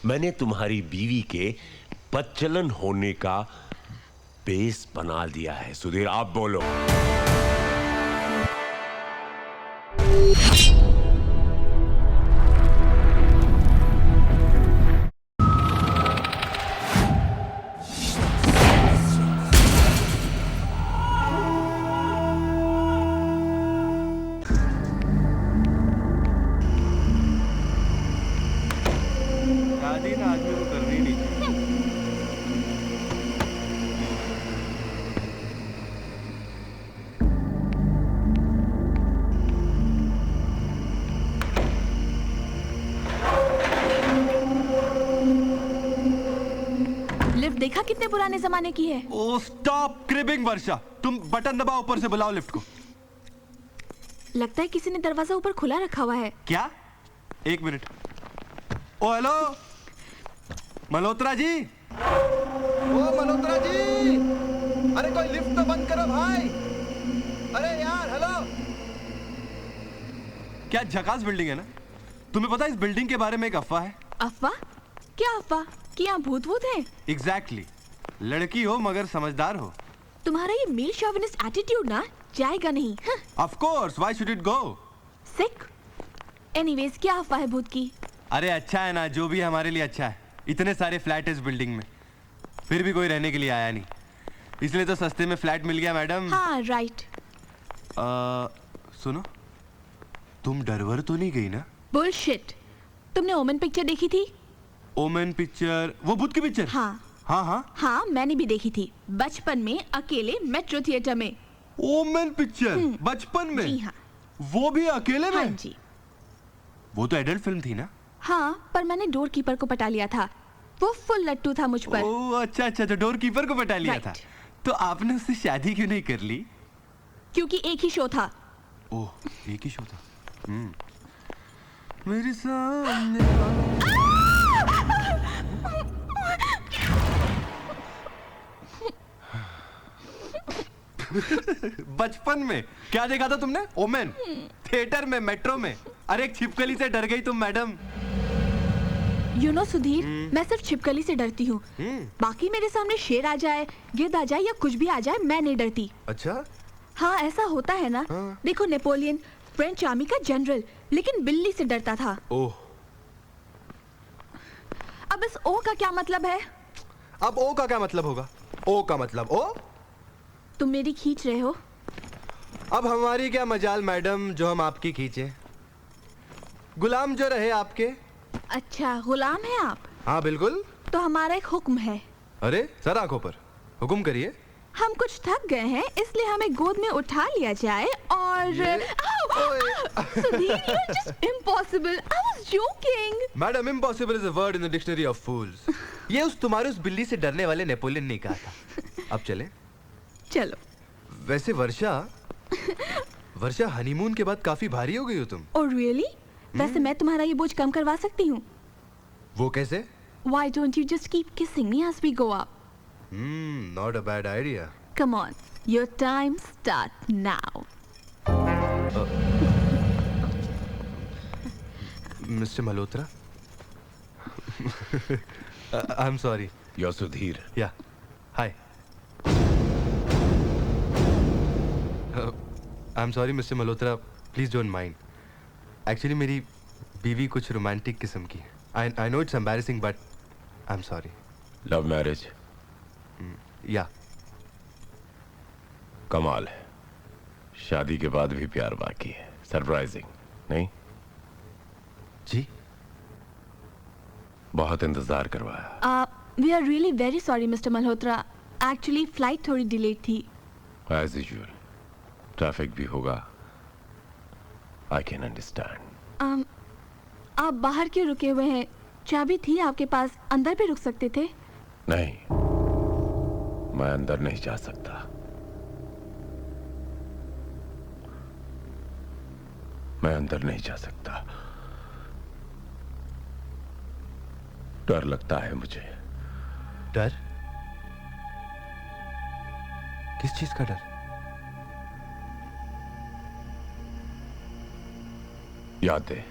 मैंने तुम्हारी बीवी के बदचलन होने का बेस बना दिया है। सुधीर, आप बोलो। शादी ना आदमी को करनी नहीं चाहिए। लिफ्ट देखा कितने पुराने जमाने की है। ओ स्टॉप क्रिबिंग वर्षा, तुम बटन दबाओ, ऊपर से बुलाओ लिफ्ट को। लगता है किसी ने दरवाजा ऊपर खुला रखा हुआ है। क्या? एक मिनट। ओ हेलो मल्होत्रा जी। ओ मल्होत्रा जी, अरे कोई लिफ्ट तो बंद करो भाई। अरे यार हेलो। क्या झकास बिल्डिंग है ना? तुम्हें पता है इस बिल्डिंग के बारे में एक अफवाह है? अफवाह? क्या अफवाह? कि यहाँ भूत वूत है? एग्जैक्टली। लड़की हो मगर समझदार हो। तुम्हारा ये मेल शॉविनिस्ट एटीट्यूड ना जाएगा नहीं। Of course, why should it go? Sick. Anyways, क्या अफवाह है भूत की? अरे अच्छा है ना, जो भी है हमारे लिए अच्छा है। इतने सारे फ्लैट है इस बिल्डिंग में, फिर भी कोई रहने के लिए आया नहीं, इसलिए तो सस्ते में फ्लैट मिल गया मैडम। हाँ राइट। सुनो, तुम डरवर तो नहीं गई ना? बुलशिट। तुमने ओमन पिक्चर देखी थी? Omen picture? वो भूत की पिक्चर? हाँ हाँ हाँ हाँ, मैंने भी देखी थी बचपन में अकेले मेट्रो थिएटर में। ओमेन पिक्चर बचपन में? जी हाँ। वो भी अकेले में? हाँ जी। वो तो एडल्ट फिल्म थी ना? हाँ, पर मैंने डोर कीपर को पटा लिया था। वो फुल लट्टू था मुझ पर। ओह अच्छा अच्छा, तो डोर कीपर को पटा लिया था। Right. तो आपने उससे शादी क्यों नहीं कर ली? क्योंकि एक ही शो था। ओह, एक ही शो था। मेरे सामने बचपन में क्या देखा था तुमने? ओमेन थिएटर में, मेट्रो में। अरे एक छिपकली से डर गई तुम मैडम। यू नो सुधीर, मैं सिर्फ छिपकली से डरती हूँ। बाकी मेरे सामने शेर आ जाए, गिद्ध आ जाए या कुछ भी आ जाए, मैं नहीं डरती। अच्छा? हाँ ऐसा होता है ना। देखो नेपोलियन, फ्रेंच आर्मी का जनरल, लेकिन बिल्ली से डरता था। ओह। अब इस ओ का क्या मतलब है? अब ओ का क्या मतलब होगा? ओ का मतलब ओ? तुम मेरी खींच रहे हो? अब हमारी क्या मजाल मैडम जो हम आपकी खींचे, गुलाम जो रहे आपके। अच्छा, गुलाम है आप? हाँ बिल्कुल। तो हमारा एक हुक्म है। अरे सर आंखों पर, हुक्म करिए। हम कुछ थक गए हैं, इसलिए हमें गोद में उठा लिया जाए और Sudhir, you're just impossible. I was joking. Madam, impossible is a word in the dictionary of fools. ये तुम्हारे उस बिल्ली से डरने वाले नेपोलियन ने कहा था। अब चले? चलो। वैसे वर्षा हनीमून के बाद काफी भारी हो गई हो तुम। Oh really? वैसे मैं तुम्हारा ये बोझ कम करवा सकती हूँ। वो कैसे? Why don't you just keep kissing me as we go up? Not a bad idea. Come on, your time starts now. Mr. Malhotra? I'm sorry. You're Sudhir. Yeah. Hi. I'm sorry, Mr. Malhotra. Please don't mind. Actually, मेरी बीवी कुछ romantic किस्म की है. I know it's embarrassing, but I'm sorry. Love marriage? Yeah. कमाल है, शादी के बाद भी प्यार बाकी है। सरप्राइजिंग नहीं? जी? बहुत इंतजार करवाया। We are really very sorry, Mr. Malhotra. Actually, flight थोड़ी delayed थी। As usual, ट्रैफिक भी होगा। I can understand. आप बाहर क्यों रुके हुए हैं? चाबी थी आपके पास, अंदर भी रुक सकते थे। नहीं, मैं अंदर नहीं जा सकता। मैं अंदर नहीं जा सकता। डर लगता है मुझे। डर? किस चीज का डर? यादें,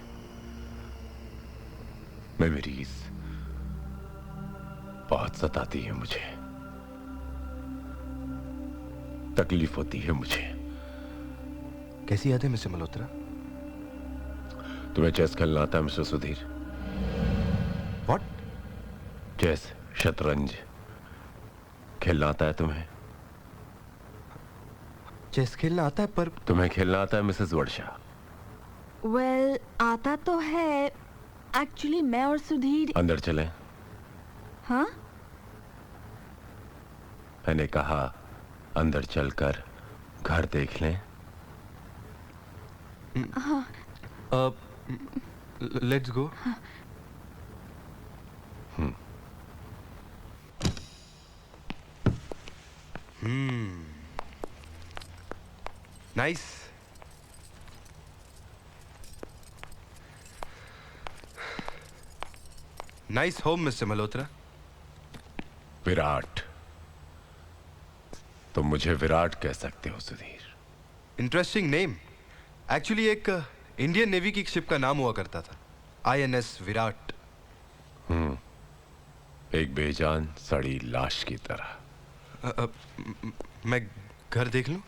मेमोरीज, बहुत सताती है मुझे, तकलीफ होती है मुझे। कैसी याद है मिस्टर मल्होत्रा? तुम्हें चेस खेलना आता है मिस्टर सुधीर? व्हाट? चेस, शतरंज खेलना आता है तुम्हें? चेस खेलना आता है पर तुम्हें खेलना आता है मिसेस वर्षा? वेल आता तो है, एक्चुअली मैं और सुधीर। अंदर चलें? हाँ मैंने कहा अंदर चलकर घर देख लें। Let's go. Nice. Nice home mister Malhotra. Virat, तुम मुझे विराट कह सकते हो सुधीर। Interesting name. एक्चुअली एक इंडियन नेवी की शिप का नाम हुआ करता था, INS विराट। एक बेजान सड़ी लाश की तरह। मैं घर देख लूं?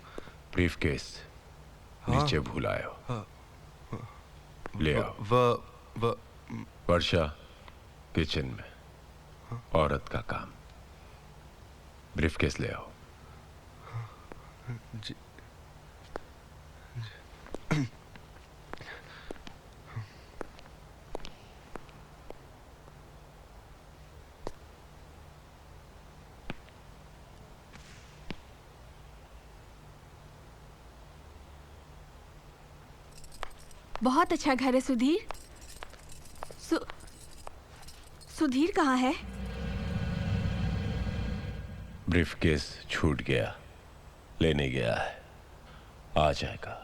ब्रीफकेस नीचे भूल आए हो, ले आओ। व वर्षा किचन में, औरत का काम। ब्रीफकेस ले आओ। जी। बहुत अच्छा घर है सुधीर। सुधीर कहाँ है? ब्रीफकेस छूट गया, लेने गया है, आ जाएगा।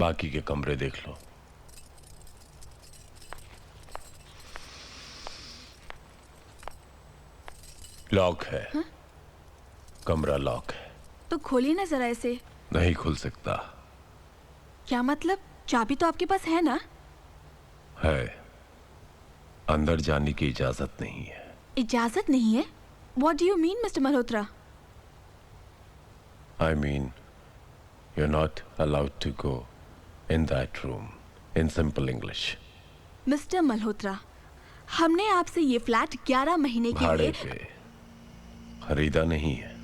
बाकी के कमरे देख लो। लॉक है। हाँ? कमरा लॉक है। तो खोलिए ना जरा इसे। नहीं खुल सकता। क्या मतलब? चाबी तो आपके पास है ना? है, अंदर जाने की इजाजत नहीं है। इजाजत नहीं है? What do you mean, Mr. Malhotra? I mean, you're not allowed to go in that room. In simple English. Mister Malhotra, हमने आपसे ये फ्लैट 11 महीने के भाड़े लिए। पे खरीदा नहीं है।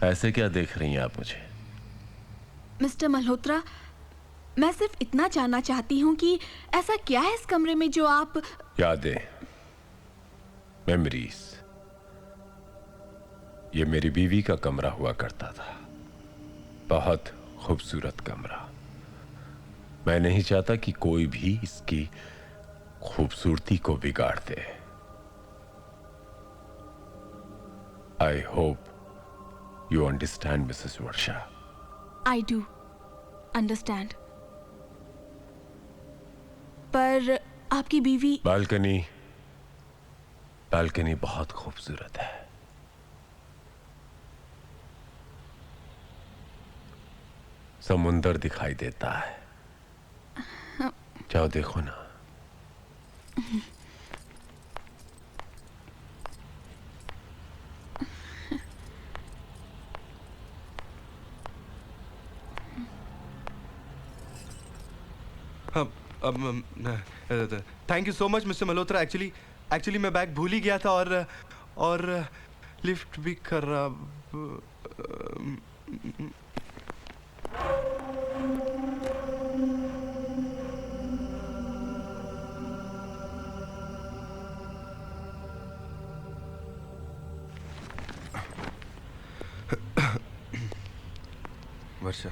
ऐसे क्या देख रही हैं आप मुझे? मिस्टर मल्होत्रा, मैं सिर्फ इतना जानना चाहती हूँ कि ऐसा क्या है इस कमरे में जो आप। यादें, मेमोरीज। ये मेरी बीवी का कमरा हुआ करता था, बहुत खूबसूरत कमरा। मैं नहीं चाहता कि कोई भी इसकी खूबसूरती को बिगाड़ दे। I hope you understand missus Varsha. I do understand. पर आपकी बीवी। बालकनी, बालकनी बहुत खूबसूरत है। समुंदर दिखाई देता है। जाओ देखो ना। Thank you so much mister Malhotra. Actually मैं बैग भूल ही गया था और लिफ्ट भी खराब। वर्षा,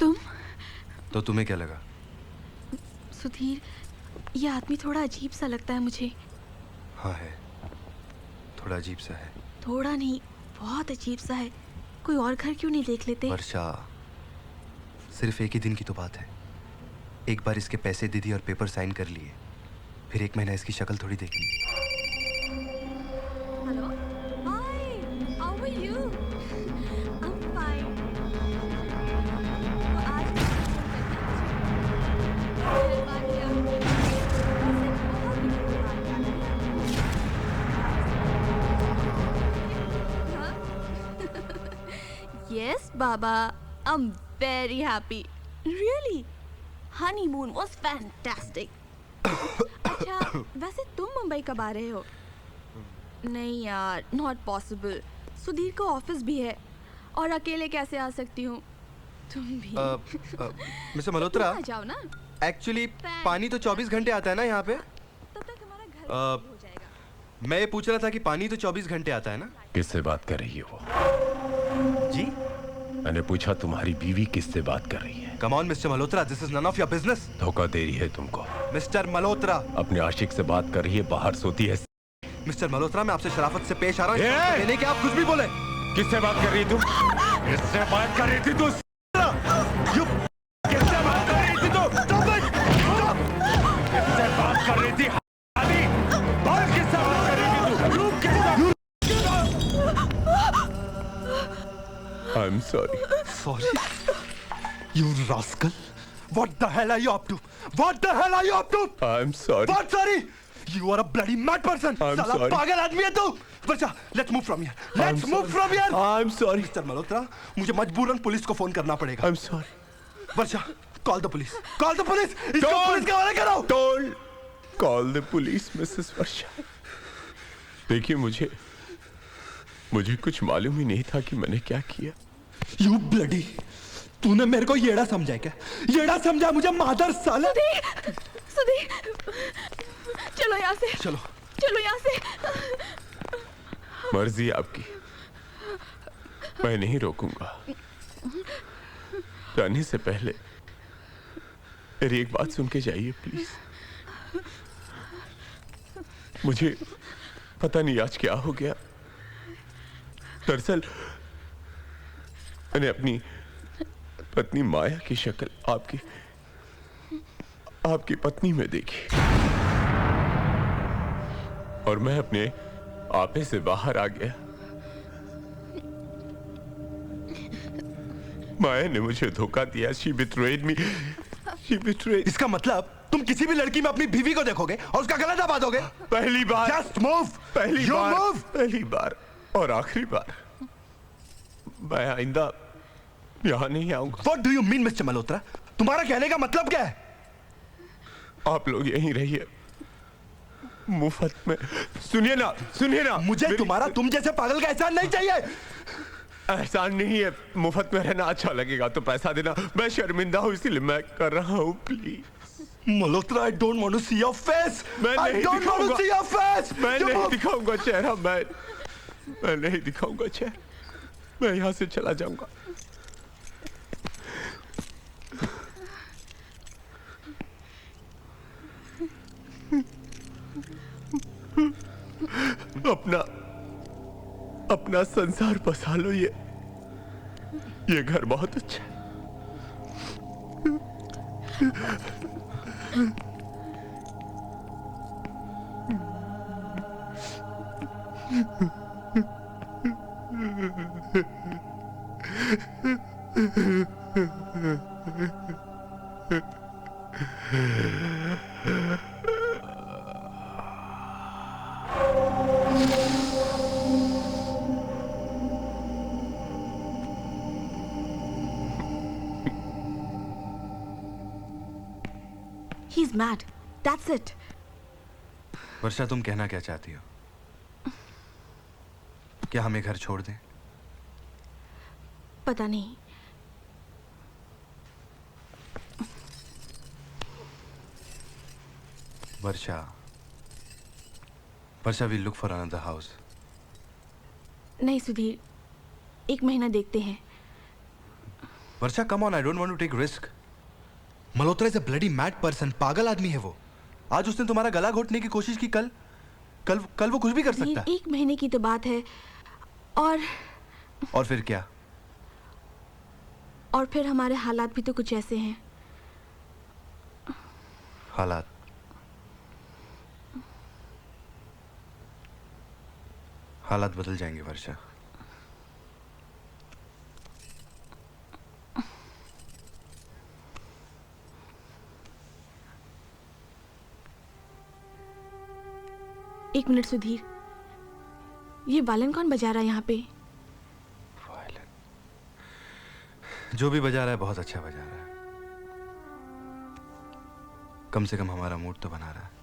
तुम? तो तुम्हें क्या लगा? सुधीर, ये आदमी थोड़ा अजीब सा लगता है मुझे। हाँ है, थोड़ा अजीब सा है। थोड़ा नहीं, बहुत अजीब सा है। कोई और घर क्यों नहीं देख लेते? वर्षा, सिर्फ एक ही दिन की तो बात है। एक बार इसके पैसे दे दिए और पेपर साइन कर लिए, फिर 1 महीना इसकी शक्ल थोड़ी देखनी। Hello, hi, how are you? I am fine. तो आज मेहरबानी Baba, I'm very happy. Really? Honeymoon was fantastic. अच्छा, वैसे तुम मुंबई कब आ रहे हो? नहीं यार, not possible. सुधीर को ऑफिस भी है और अकेले कैसे आ सकती हूँ? तुम भी मिस्टर मल्होत्रा, आ जाओ ना. एक्चुअली पानी तो 24 घंटे आता है ना यहाँ पे? तब तक हमारा घर हो जाएगा. मैं ये पूछ रहा था कि पानी तो 24 घंटे आता है ना? किससे बात कर रही है वो? जी? मैंने पूछा तुम्हारी बीवी किससे बात कर रही है? Come on mister Malhotra, this is none of your business. धोखा दे रही है तुमको. मिस्टर मल्होत्रा. अपने आशिक से बात कर रही है, बाहर सोती है. मिस्टर मल्होत्रा, मैं आपसे शराफत से पेश आ रहा ए! हूँ. नहीं कि आप कुछ भी बोले. किससे बात कर रही तुम? किससे बात कर रही थी तू? किससे बात कर रही थी तू? किससे बात कर रही थी? बोल किससे बात कर रही थी तू? I'm sorry. Sorry? You rascal! What the hell are you up to? What the hell are you up to? I'm sorry. What sorry? You are a bloody mad person. I'm साला sorry. पागल आदमी है तू. बच्चा, let's move from here. Let's move from here. I'm sorry. Mister Malhotra, मुझे मजबूरन police को phone करना पड़ेगा. I'm sorry. Varsha, call the police. Call the police. इसको पुलिस के हवाले करो. Don't call the police, Mrs. वर्षा. देखिए, मुझे कुछ मालूम ही नहीं था कि मैंने क्या किया. You bloody. तूने मेरे को येड़ा समझा क्या? येड़ा समझा मुझे मादर साले. सुधीर, चलो यहाँ से. चलो यहाँ से. मर्जी आपकी, मैं नहीं रोकूंगा. जाने से पहले मेरी एक बात सुन के जाइए प्लीज. मुझे पता नहीं आज क्या हो गया. दरअसल मैंने अपनी पत्नी माया की शक्ल आपकी पत्नी में देखी और मैं अपने आपे से बाहर आ गया. माया ने मुझे धोखा दिया. She betrayed me. She betrayed. इसका मतलब तुम किसी भी लड़की में अपनी बीवी को देखोगे और उसका गला दबा दोगे? पहली बार. Just move. पहली बार और आखिरी बार. मैं आइंदा यहाँ नहीं आऊंगा. What do you mean, Mr. Malhotra? तुम्हारा कहने का मतलब क्या है? आप लोग यहीं रहिए मुफ्त में. सुनिए ना. मुझे तुम्हारा तुम जैसे पागल का एहसान नहीं चाहिए. एहसान नहीं है. मुफ्त में रहना अच्छा लगेगा तो पैसा देना. मैं शर्मिंदा हूँ इसलिए मैं कर रहा हूँ. Please Malhotra, I don't want to see your face. मैं नहीं दिखाऊंगा चेहरा. मैं नहीं दिखाऊंगा चेहरा. मैं यहाँ से चला जाऊंगा. अपना संसार बसा लो. ये घर बहुत अच्छा है. He's mad. That's it. वर्षा, तुम कहना क्या चाहती हो? क्या हमें घर छोड़ दें? पता नहीं. वर्षा, we'll look for another house. नहीं सुधीर, 1 महीना देखते हैं. वर्षा, come on, I don't want to take risk. Malhotra is a bloody mad person. पागल आदमी है वो. आज उसने तुम्हारा गला घोटने की कोशिश की. कल वो कुछ भी कर सकता है. 1 महीने की तो बात है. और फिर क्या? और फिर हमारे हालात भी तो कुछ ऐसे हैं. हालात बदल जाएंगे वर्षा. एक मिनट सुधीर, ये वालन कौन बजा रहा है यहाँ पे? जो भी बजा रहा है बहुत अच्छा बजा रहा है। कम से कम हमारा मूड तो बना रहा है।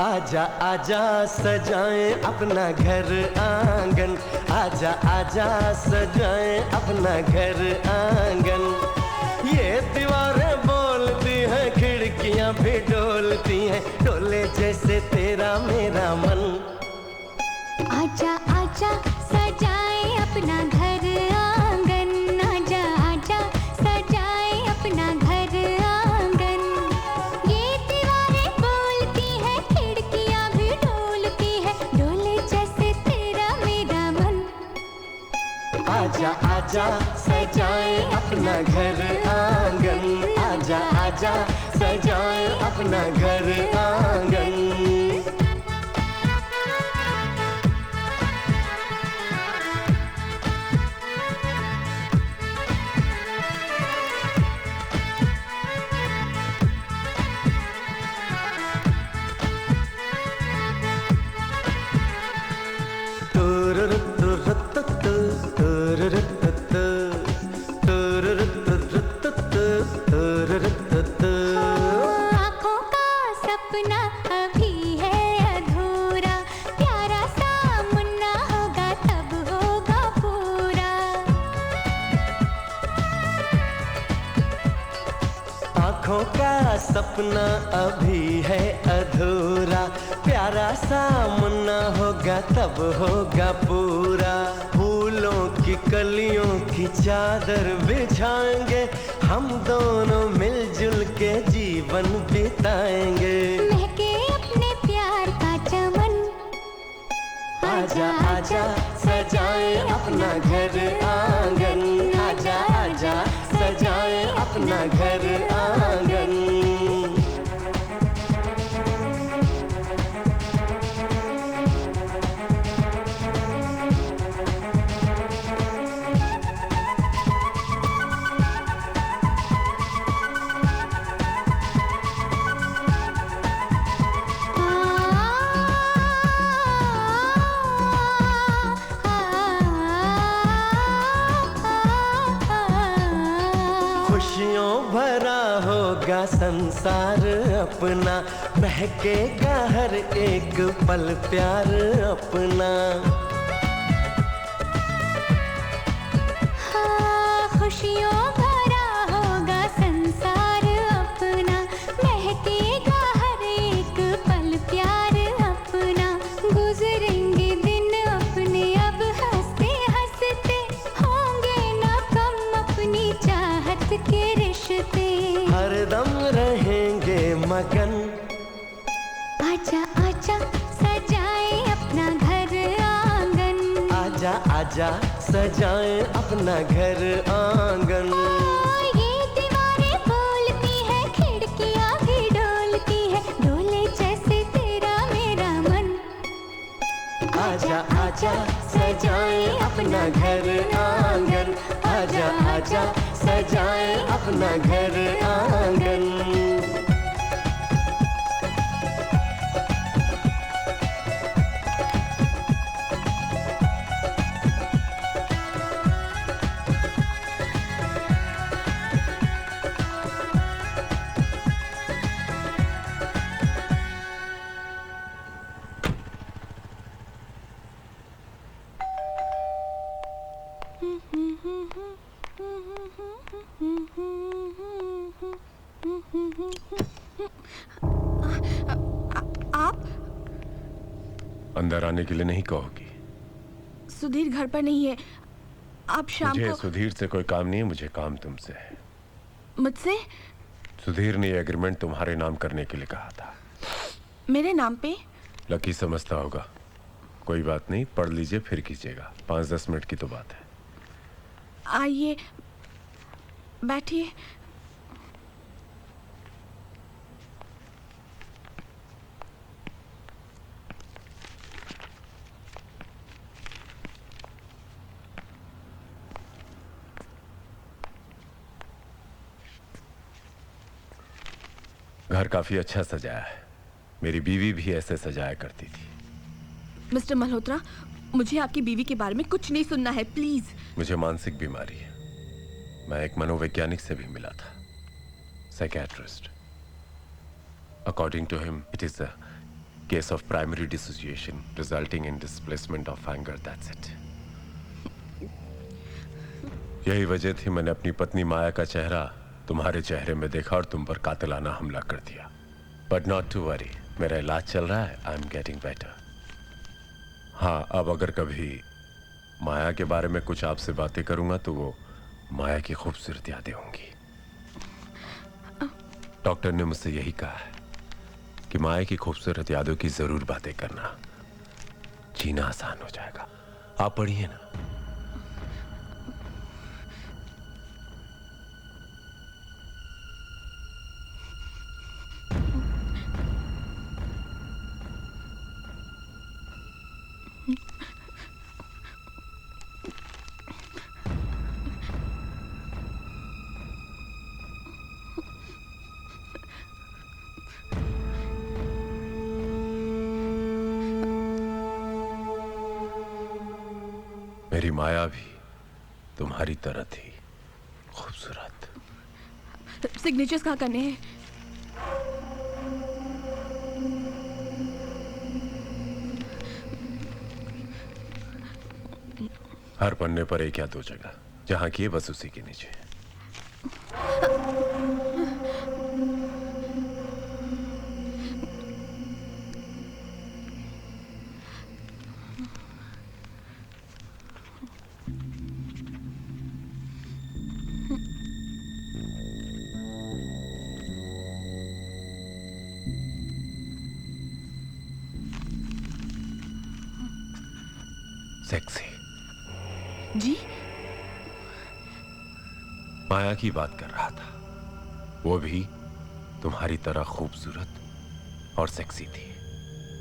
आजा आजा सजाएं अपना घर आंगन, आजा आजा सजाएं अपना घर आंगन। ये दीवारें बोलती हैं, खिड़कियां भी डोलती हैं, डोले जैसे तेरा मेरा मन। आजा आजा सजाएं अपना घर आंगन, आजा आजा सजाएं अपना घर आंगन। ये दीवारें बोलती हैं, खिड़कियां भी डोलती हैं, डोले जैसे तेरा मेरा मन। आजा आजा सजाएं अपना घर आंगन, आजा आजा सजाएं अपना घर आंगन। आँखों का सपना अभी है अधूरा, प्यारा सा मुन्ना होगा तब होगा पूरा। आँखों का सपना अभी है अधूरा, प्यारा सा मुन्ना होगा तब होगा पूरा। फूलों की कलियों की चादर बिछाएंगे, हम दोनों मिलजुल के जीवन बिताएंगे। महके अपने प्यार का चमन। आजा आजा सजाएं अपना घर आंगन, आजा आजा सजाएं अपना घर आंगन। खुशियों भरा होगा संसार अपना, महकेगा हर एक पल प्यार अपना। हाँ, खुशियों भरा होगा संसार अपना, महकेगा हर एक पल प्यार अपना। गुजरेंगे दिन अपने अब हंसते हंसते, होंगे ना कम अपनी चाहत के रिश्ते। हरदम रहेंगे मगन। आजा आजा सजाएं अपना घर आंगन, आजा आजा सजाएं अपना घर आंगन। ये दीवारें बोलती हैं, खिड़कियां भी डोलती हैं, डोले जैसे तेरा मेरा मन। आजा आजा सजाएं अपना घर आंगन, आजा आजा सजाएं अपना घर आंगन। आप अंदर आने के लिए नहीं कहोगी? सुधीर घर पर नहीं है। आप शाम मुझे को सुधीर से कोई काम नहीं है, मुझे काम तुमसे है। मुझसे? सुधीर ने ये एग्रीमेंट तुम्हारे नाम करने के लिए कहा था। मेरे नाम पे? लकी समझता होगा। कोई बात नहीं, पढ़ लीजिए फिर कीजिएगा। 5-10 मिनट की तो बात है। आइए बैठिए। घर काफी अच्छा सजाया है। मेरी बीवी भी ऐसे सजाया करती थी। मिस्टर मल्होत्रा, मुझे आपकी बीवी के बारे में कुछ नहीं सुनना है, प्लीज। मुझे मानसिक बीमारी है। मैं एक मनोवैज्ञानिक से भी मिला था, psychiatrist. According to him it is a case of primary dissociation resulting in displacement of anger, that's it. यही वजह थी मैंने अपनी पत्नी माया का चेहरा तुम्हारे चेहरे में देखा और तुम पर कातिलाना हमला कर दिया। बट नॉट टू वरी, मेरा इलाज चल रहा है, आई एम गेटिंग बेटर। हाँ, अब अगर कभी माया के बारे में कुछ आपसे बातें करूंगा तो वो माया की खूबसूरत यादें होंगी। डॉक्टर ने मुझसे यही कहा है कि माया की खूबसूरत यादों की जरूर बातें करना, जीना आसान हो जाएगा। आप पढ़िए ना। मेरी माया भी तुम्हारी तरह थी खूबसूरत। सिग्नेचर्स कहाँ करने हैं? हर पन्ने पर एक या दो जगह, जहां की है बस उसी के नीचे। सेक्सी। जी? माया की बात कर रहा था, वो भी तुम्हारी तरह खूबसूरत और सेक्सी थी।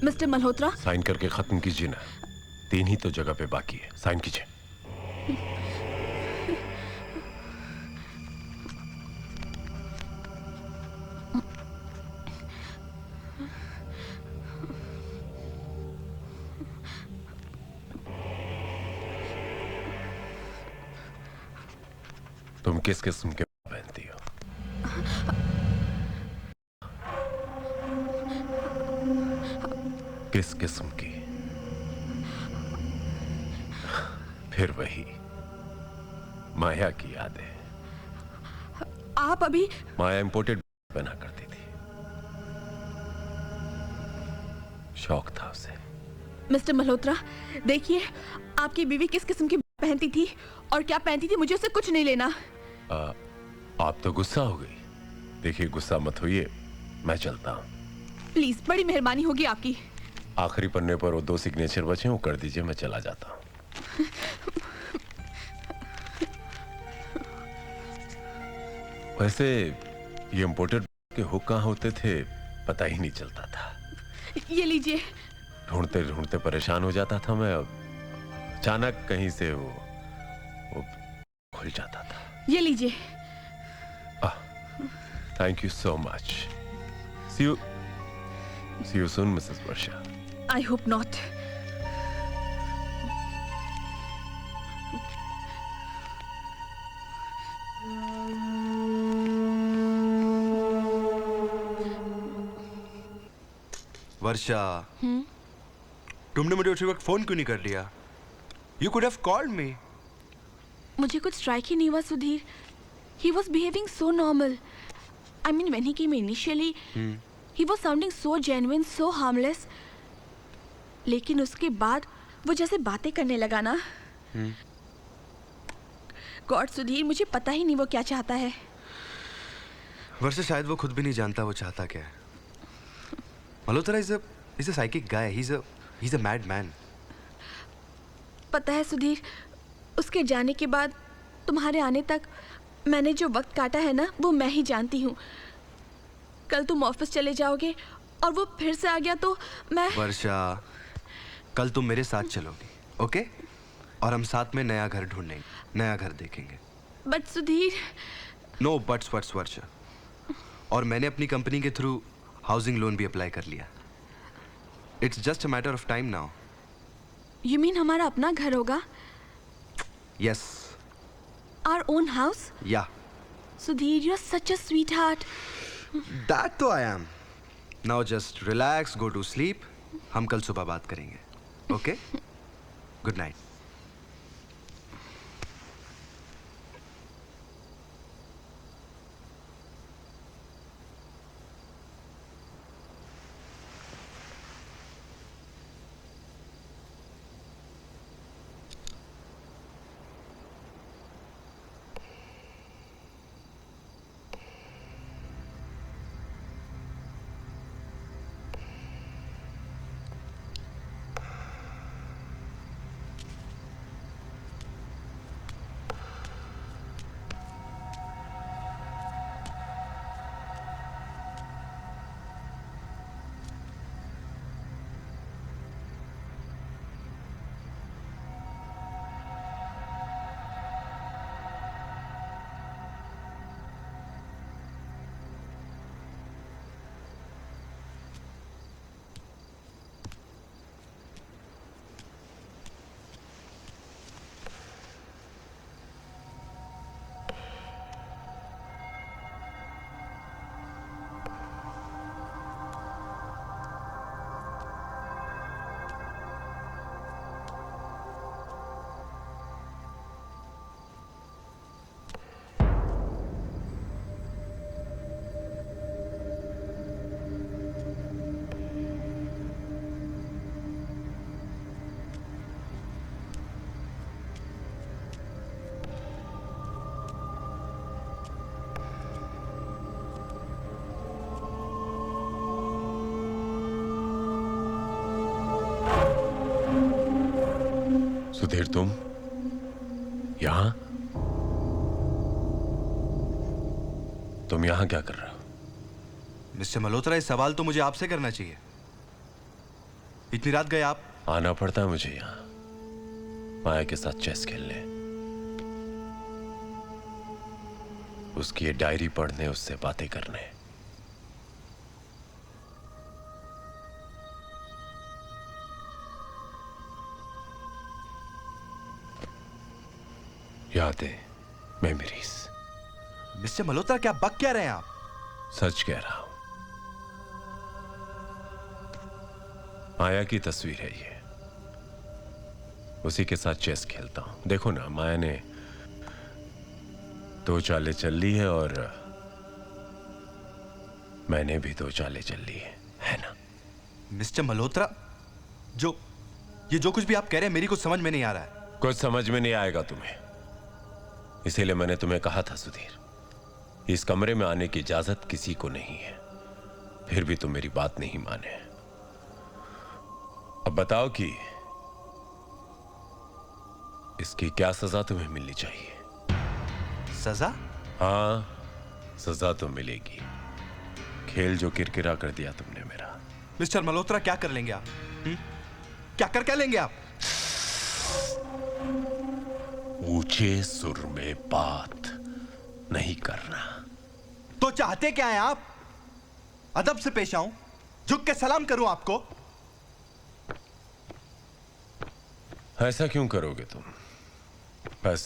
मिस्टर मल्होत्रा, साइन करके खत्म कीजिए ना, 3 ही तो जगह पे बाकी है, साइन कीजिए। तुम किस किस्म के पहनती हो? किस किस्म की? फिर वही माया की यादें। आप अभी माया इंपोर्टेड पहना करती थी, शौक था उसे। मिस्टर मल्होत्रा, देखिए आपकी बीवी किस किस्म की पहनती थी और क्या पहनती थी, मुझे उससे कुछ नहीं लेना। आप तो गुस्सा हो गई। देखिए, गुस्सा मत होइए, मैं चलता हूँ। प्लीज, बड़ी मेहरबानी होगी आपकी। आखिरी पन्ने पर वो 2 सिग्नेचर बचे, वो कर दीजिए, मैं चला जाता हूँ। वैसे ये इंपोर्टेड के हुक कहाँ होते थे पता ही नहीं चलता था। ये लीजिए। ढूंढते ढूंढते परेशान हो जाता था मैं, अब अचानक कहीं से वो खुल जाता था। ये लीजिए। Thank you so much. See you soon missus Varsha. I hope not. Varsha, तुमने मुझे उसी वक्त फोन क्यों नहीं कर लिया? You could have called me. मुझे कुछ स्ट्राइक ही नहीं हुआ Sudhir. He was behaving so normal. I mean, when he came initially, he was sounding so genuine, so harmless. लेकिन उसके बाद वो जैसे बातें करने लगा ना, गॉड सुधीर, मुझे पता ही नहीं वो क्या चाहता है। वर्षा, शायद वो खुद भी नहीं जानता वो चाहता क्या है। Malhotra is a psychic guy. He's a madman. पता है सुधीर, उसके जाने के बाद तुम्हारे आने तक मैंने जो वक्त काटा है ना, वो मैं ही जानती हूँ। कल तुम ऑफिस चले जाओगे और वो फिर से आ गया तो मैं। वर्षा, कल तुम मेरे साथ चलोगी, ओके? और हम साथ में नया घर ढूंढेंगे, नया घर देखेंगे। But Sudhir. No buts Varsha. और मैंने अपनी कंपनी के थ्रू हाउसिंग लोन भी अप्लाई कर लिया. It's just a matter of time now. You mean हमारा अपना घर होगा? Yes. Our own house? Yeah. Sudhir, you're such a sweetheart. That तो I am. Now just relax, go to sleep. हम कल सुबह बात करेंगे. ओके? Good night. सुधीर, तुम यहां? तुम यहां क्या कर रहे हो? मिस्टर मल्होत्रा, ये सवाल तो मुझे आपसे करना चाहिए. इतनी रात गए आप? आना पड़ता है मुझे यहां माया के साथ चेस खेलने, उसकी ये डायरी पढ़ने, उससे बातें करने. यादें, मेमोरीज. मिस्टर मल्होत्रा, क्या बक क्या रहे हैं आप? सच कह रहा हूं. माया की तस्वीर है ये. उसी के साथ चेस खेलता हूं. देखो ना, माया ने 2 चालें चल ली है और मैंने भी 2 चालें चल ली है ना? मिस्टर मल्होत्रा, ये जो कुछ भी आप कह रहे हैं मेरी कुछ समझ में नहीं आ रहा है. कुछ समझ में नहीं आएगा तुम्हें. इसीलिए मैंने तुम्हें कहा था सुधीर, इस कमरे में आने की इजाजत किसी को नहीं है. फिर भी तुम मेरी बात नहीं माने. अब बताओ कि इसकी क्या सजा तुम्हें मिलनी चाहिए? सजा? हाँ, सजा तो मिलेगी. खेल जो किरकिरा कर दिया तुमने मेरा. मिस्टर मल्होत्रा, क्या कर लेंगे आप? क्या लेंगे आप? ऊंचे सुर में बात नहीं करना. तो चाहते क्या हैं आप? अदब से पेश आऊं, झुक के सलाम करूं आपको? ऐसा क्यों करोगे तुम? बस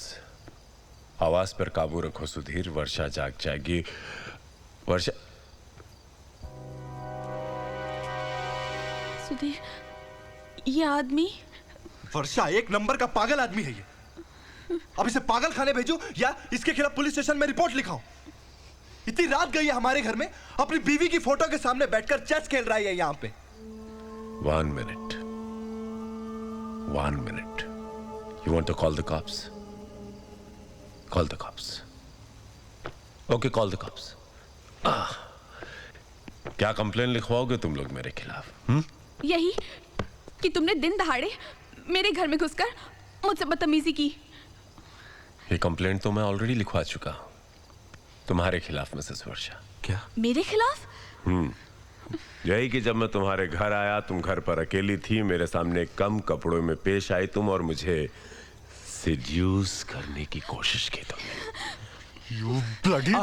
आवाज पर काबू रखो सुधीर. वर्षा जाग जाएगी. वर्षा. सुधीर, ये आदमी? वर्षा एक नंबर का पागल आदमी है ये. अब इसे पागल खाने भेजूं या इसके खिलाफ पुलिस स्टेशन में रिपोर्ट लिखाऊं? इतनी रात गई है हमारे घर में, अपनी बीवी की फोटो के सामने बैठकर चेस खेल रहा है यहां पे. 1 minute. 1 minute. You want to call the cops? Call the cops. Okay, call the cops. क्या कंप्लेन लिखवाओगे तुम लोग मेरे खिलाफ? यही कि तुमने दिन दहाड़े मेरे घर में घुसकर मुझसे बदतमीजी की. ये कंप्लेंट तो मैं ऑलरेडी लिखवा चुका हूं तुम्हारे खिलाफ मिसेस वर्षा. क्या? मेरे खिलाफ? यही कि जब मैं तुम्हारे घर आया, तुम घर पर अकेली थी, मेरे सामने कम कपड़ों में पेश आई तुम और मुझे सिड्यूस करने की कोशिश की तुमने. You bloody...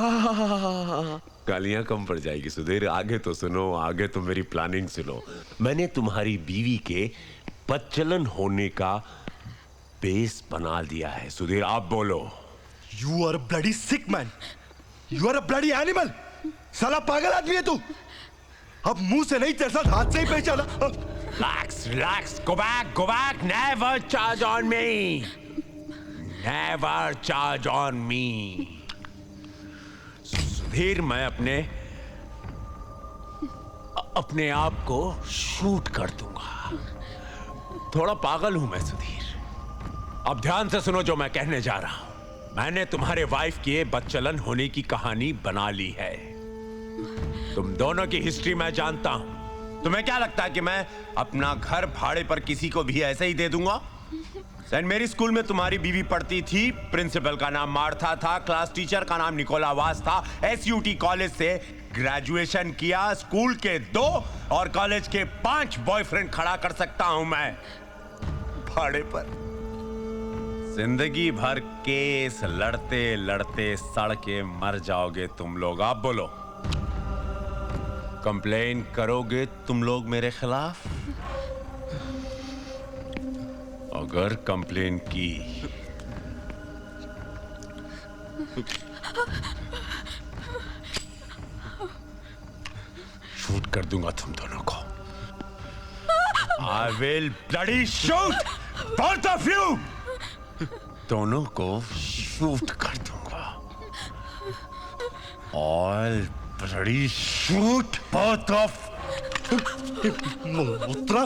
गालियां कम पड़ जाएगी सुधीर। आगे तो सुनो, आगे तो मेरी प्लानिंग सुनो। मैंने तुम्हारी बीवी के बदचलन होने का बेस बना दिया है सुधीर। आप बोलो। You are a bloody sick man. You are a bloody animal. साला पागल आदमी है तू। अब मुंह से नहीं, तेरे साथ हाथ से ही पहचाना। Relax, relax. Go back. Never charge on me. Never charge on me. Sudhir, मैं अपने आप को शूट कर दूंगा। थोड़ा पागल हूं मैं सुधीर। अब ध्यान से सुनो जो मैं कहने जा रहा हूं। मैंने तुम्हारे वाइफ की बदचलन होने की कहानी बना ली है। तुम दोनों की हिस्ट्री मैं जानता हूं। तुम्हें क्या लगता है कि मैं अपना घर भाड़े पर किसी को भी ऐसे ही दे दूंगा? सेंट मेरी स्कूल में तुम्हारी बीवी पढ़ती थी। प्रिंसिपल का नाम मार्था था, क्लास टीचर का नाम निकोला वास था। SUT कॉलेज से ग्रेजुएशन किया। स्कूल के 2 और कॉलेज के 5 बॉयफ्रेंड खड़ा कर सकता हूं मैं भाड़े पर। जिंदगी भर केस लड़ते लड़ते सड़ के मर जाओगे तुम लोग। आप बोलो, कंप्लेन करोगे तुम लोग मेरे खिलाफ? अगर कंप्लेन की शूट कर दूंगा तुम दोनों को। I will bloody shoot both of you. दोनों को शूट कर दूंगा। I'll bloody shoot both of Malhotra.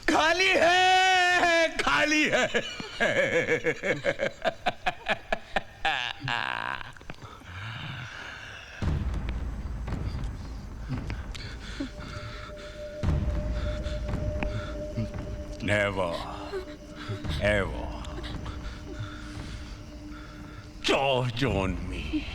खाली है। Never, ever charge on me.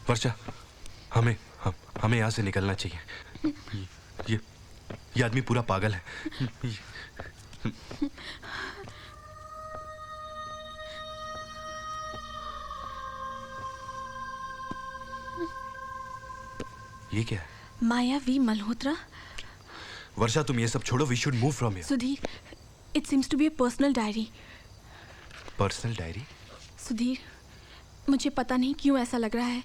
वर्षा, हमें यहाँ से निकलना चाहिए। ये आदमी पूरा पागल है। ये क्या है? मायावी मल्होत्रा। वर्षा, तुम ये सब छोड़ो। We should move from here. Sudhir, it seems to be a personal diary. Personal diary? Sudhir, मुझे पता नहीं क्यों ऐसा लग रहा है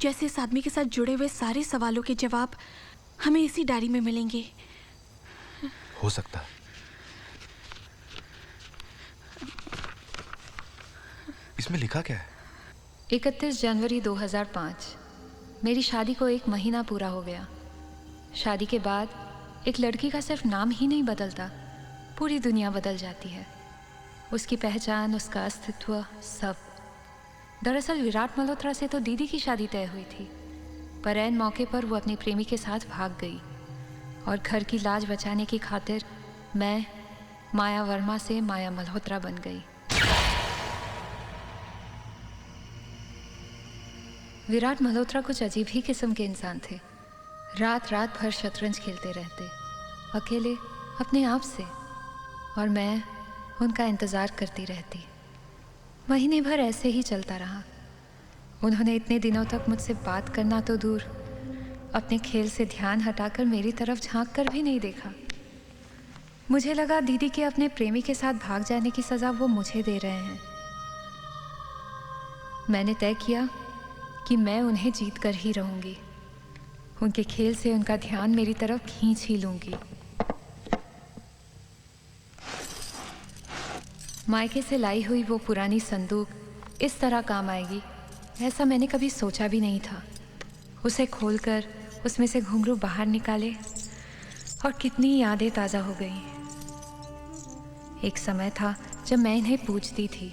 जैसे इस आदमी के साथ जुड़े हुए सारे सवालों के जवाब हमें इसी डायरी में मिलेंगे। हो सकता है। इसमें लिखा क्या है? 31 जनवरी 2005 मेरी शादी को 1 महीना पूरा हो गया। शादी के बाद एक लड़की का सिर्फ नाम ही नहीं बदलता, पूरी दुनिया बदल जाती है। उसकी पहचान, उसका अस्तित्व, सब। दरअसल विराट मल्होत्रा से तो दीदी की शादी तय हुई थी, पर ऐन मौके पर वो अपने प्रेमी के साथ भाग गई और घर की लाज बचाने की खातिर मैं माया वर्मा से माया मल्होत्रा बन गई। विराट मल्होत्रा कुछ अजीब ही किस्म के इंसान थे। रात रात भर शतरंज खेलते रहते, अकेले अपने आप से, और मैं उनका इंतज़ार करती रहती। महीने भर ऐसे ही चलता रहा। उन्होंने इतने दिनों तक मुझसे बात करना तो दूर, अपने खेल से ध्यान हटाकर मेरी तरफ झांक कर भी नहीं देखा। मुझे लगा दीदी के अपने प्रेमी के साथ भाग जाने की सज़ा वो मुझे दे रहे हैं। मैंने तय किया कि मैं उन्हें जीत कर ही रहूंगी। उनके खेल से उनका ध्यान मेरी तरफ खींच ही लूंगी। मायके से लाई हुई वो पुरानी संदूक इस तरह काम आएगी ऐसा मैंने कभी सोचा भी नहीं था। उसे खोलकर उसमें से घुंघरू बाहर निकाले और कितनी यादें ताज़ा हो गई। एक समय था जब मैं इन्हें पूजती थी।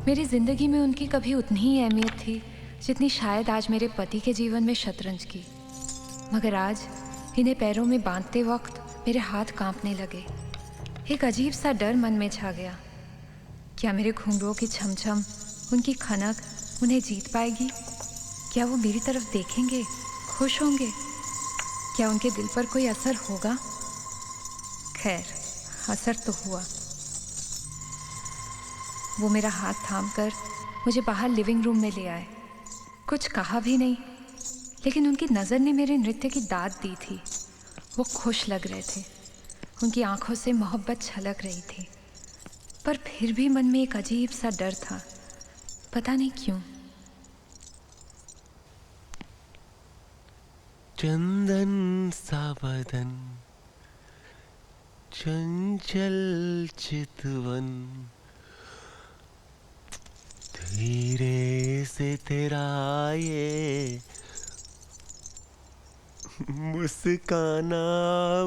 मेरी ज़िंदगी में उनकी कभी उतनी ही अहमियत थी जितनी शायद आज मेरे पति के जीवन में शतरंज की। मगर आज इन्हें पैरों में बांधते वक्त मेरे हाथ कांपने लगे। एक अजीब सा डर मन में छा गया। क्या मेरे घुंघरुओं की छमछम, उनकी खनक उन्हें जीत पाएगी? क्या वो मेरी तरफ देखेंगे, खुश होंगे? क्या उनके दिल पर कोई असर होगा? खैर, असर तो हुआ। वो मेरा हाथ थामकर मुझे बाहर लिविंग रूम में ले आए। कुछ कहा भी नहीं, लेकिन उनकी नज़र ने मेरे नृत्य की दाद दी थी। वो खुश लग रहे थे, उनकी आंखों से मोहब्बत छलक रही थी। पर फिर भी मन में एक अजीब सा डर था, पता नहीं क्यों। चंदन सा बदन, चंचल चितवन, धीरे से तेरा ये मुस्काना,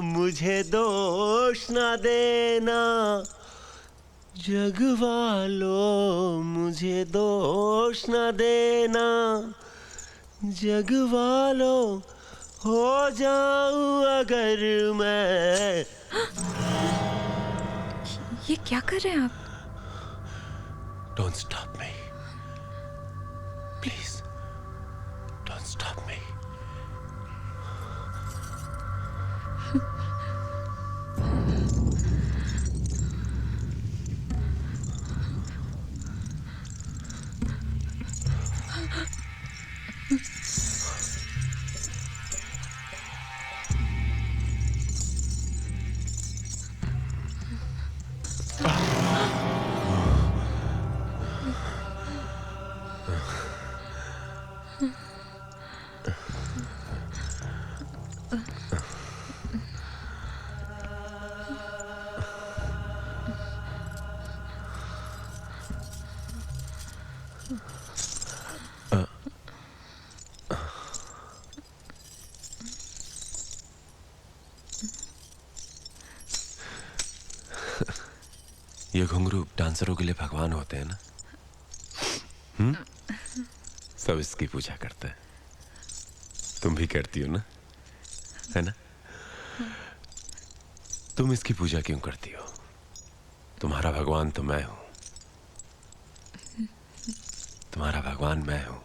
मुझे दोष ना देना जग वालों, मुझे दोष ना देना जग वालों, हो जाऊं अगर मैं। ये क्या कर रहे हैं आप? Don't stop me. Please. Don't stop me. ये घुंघरू डांसरों के लिए भगवान होते हैं ना? सब इसकी पूजा करते हैं। तुम भी करती हो ना, है ना? तुम इसकी पूजा क्यों करती हो? तुम्हारा भगवान तो मैं हूं। तुम्हारा भगवान मैं हूं।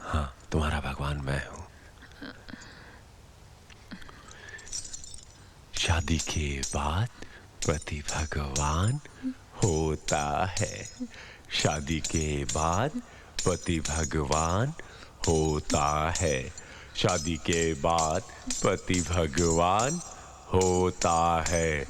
हाँ, तुम्हारा भगवान मैं हूं। शादी के बाद पति भगवान होता है। शादी के बाद पति भगवान होता है। शादी के बाद पति भगवान होता है।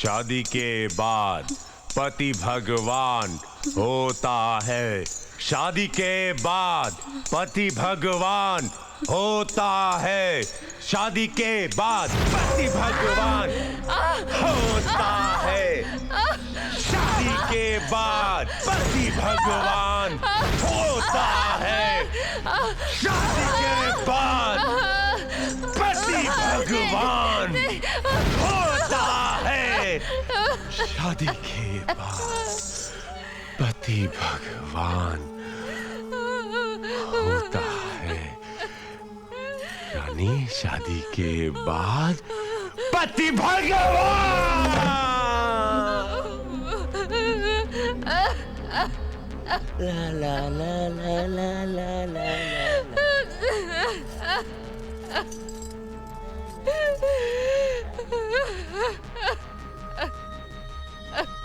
शादी के बाद पति भगवान होता है। शादी के बाद पति भगवान होता है। शादी के बाद पति भगवान होता है। शादी के बाद पति भगवान होता है। शादी के बाद पति भगवान होता है। शादी के बाद पति भगवान होता है। रानी, शादी के बाद पति भगवान। ला ला ला ला ला ला ला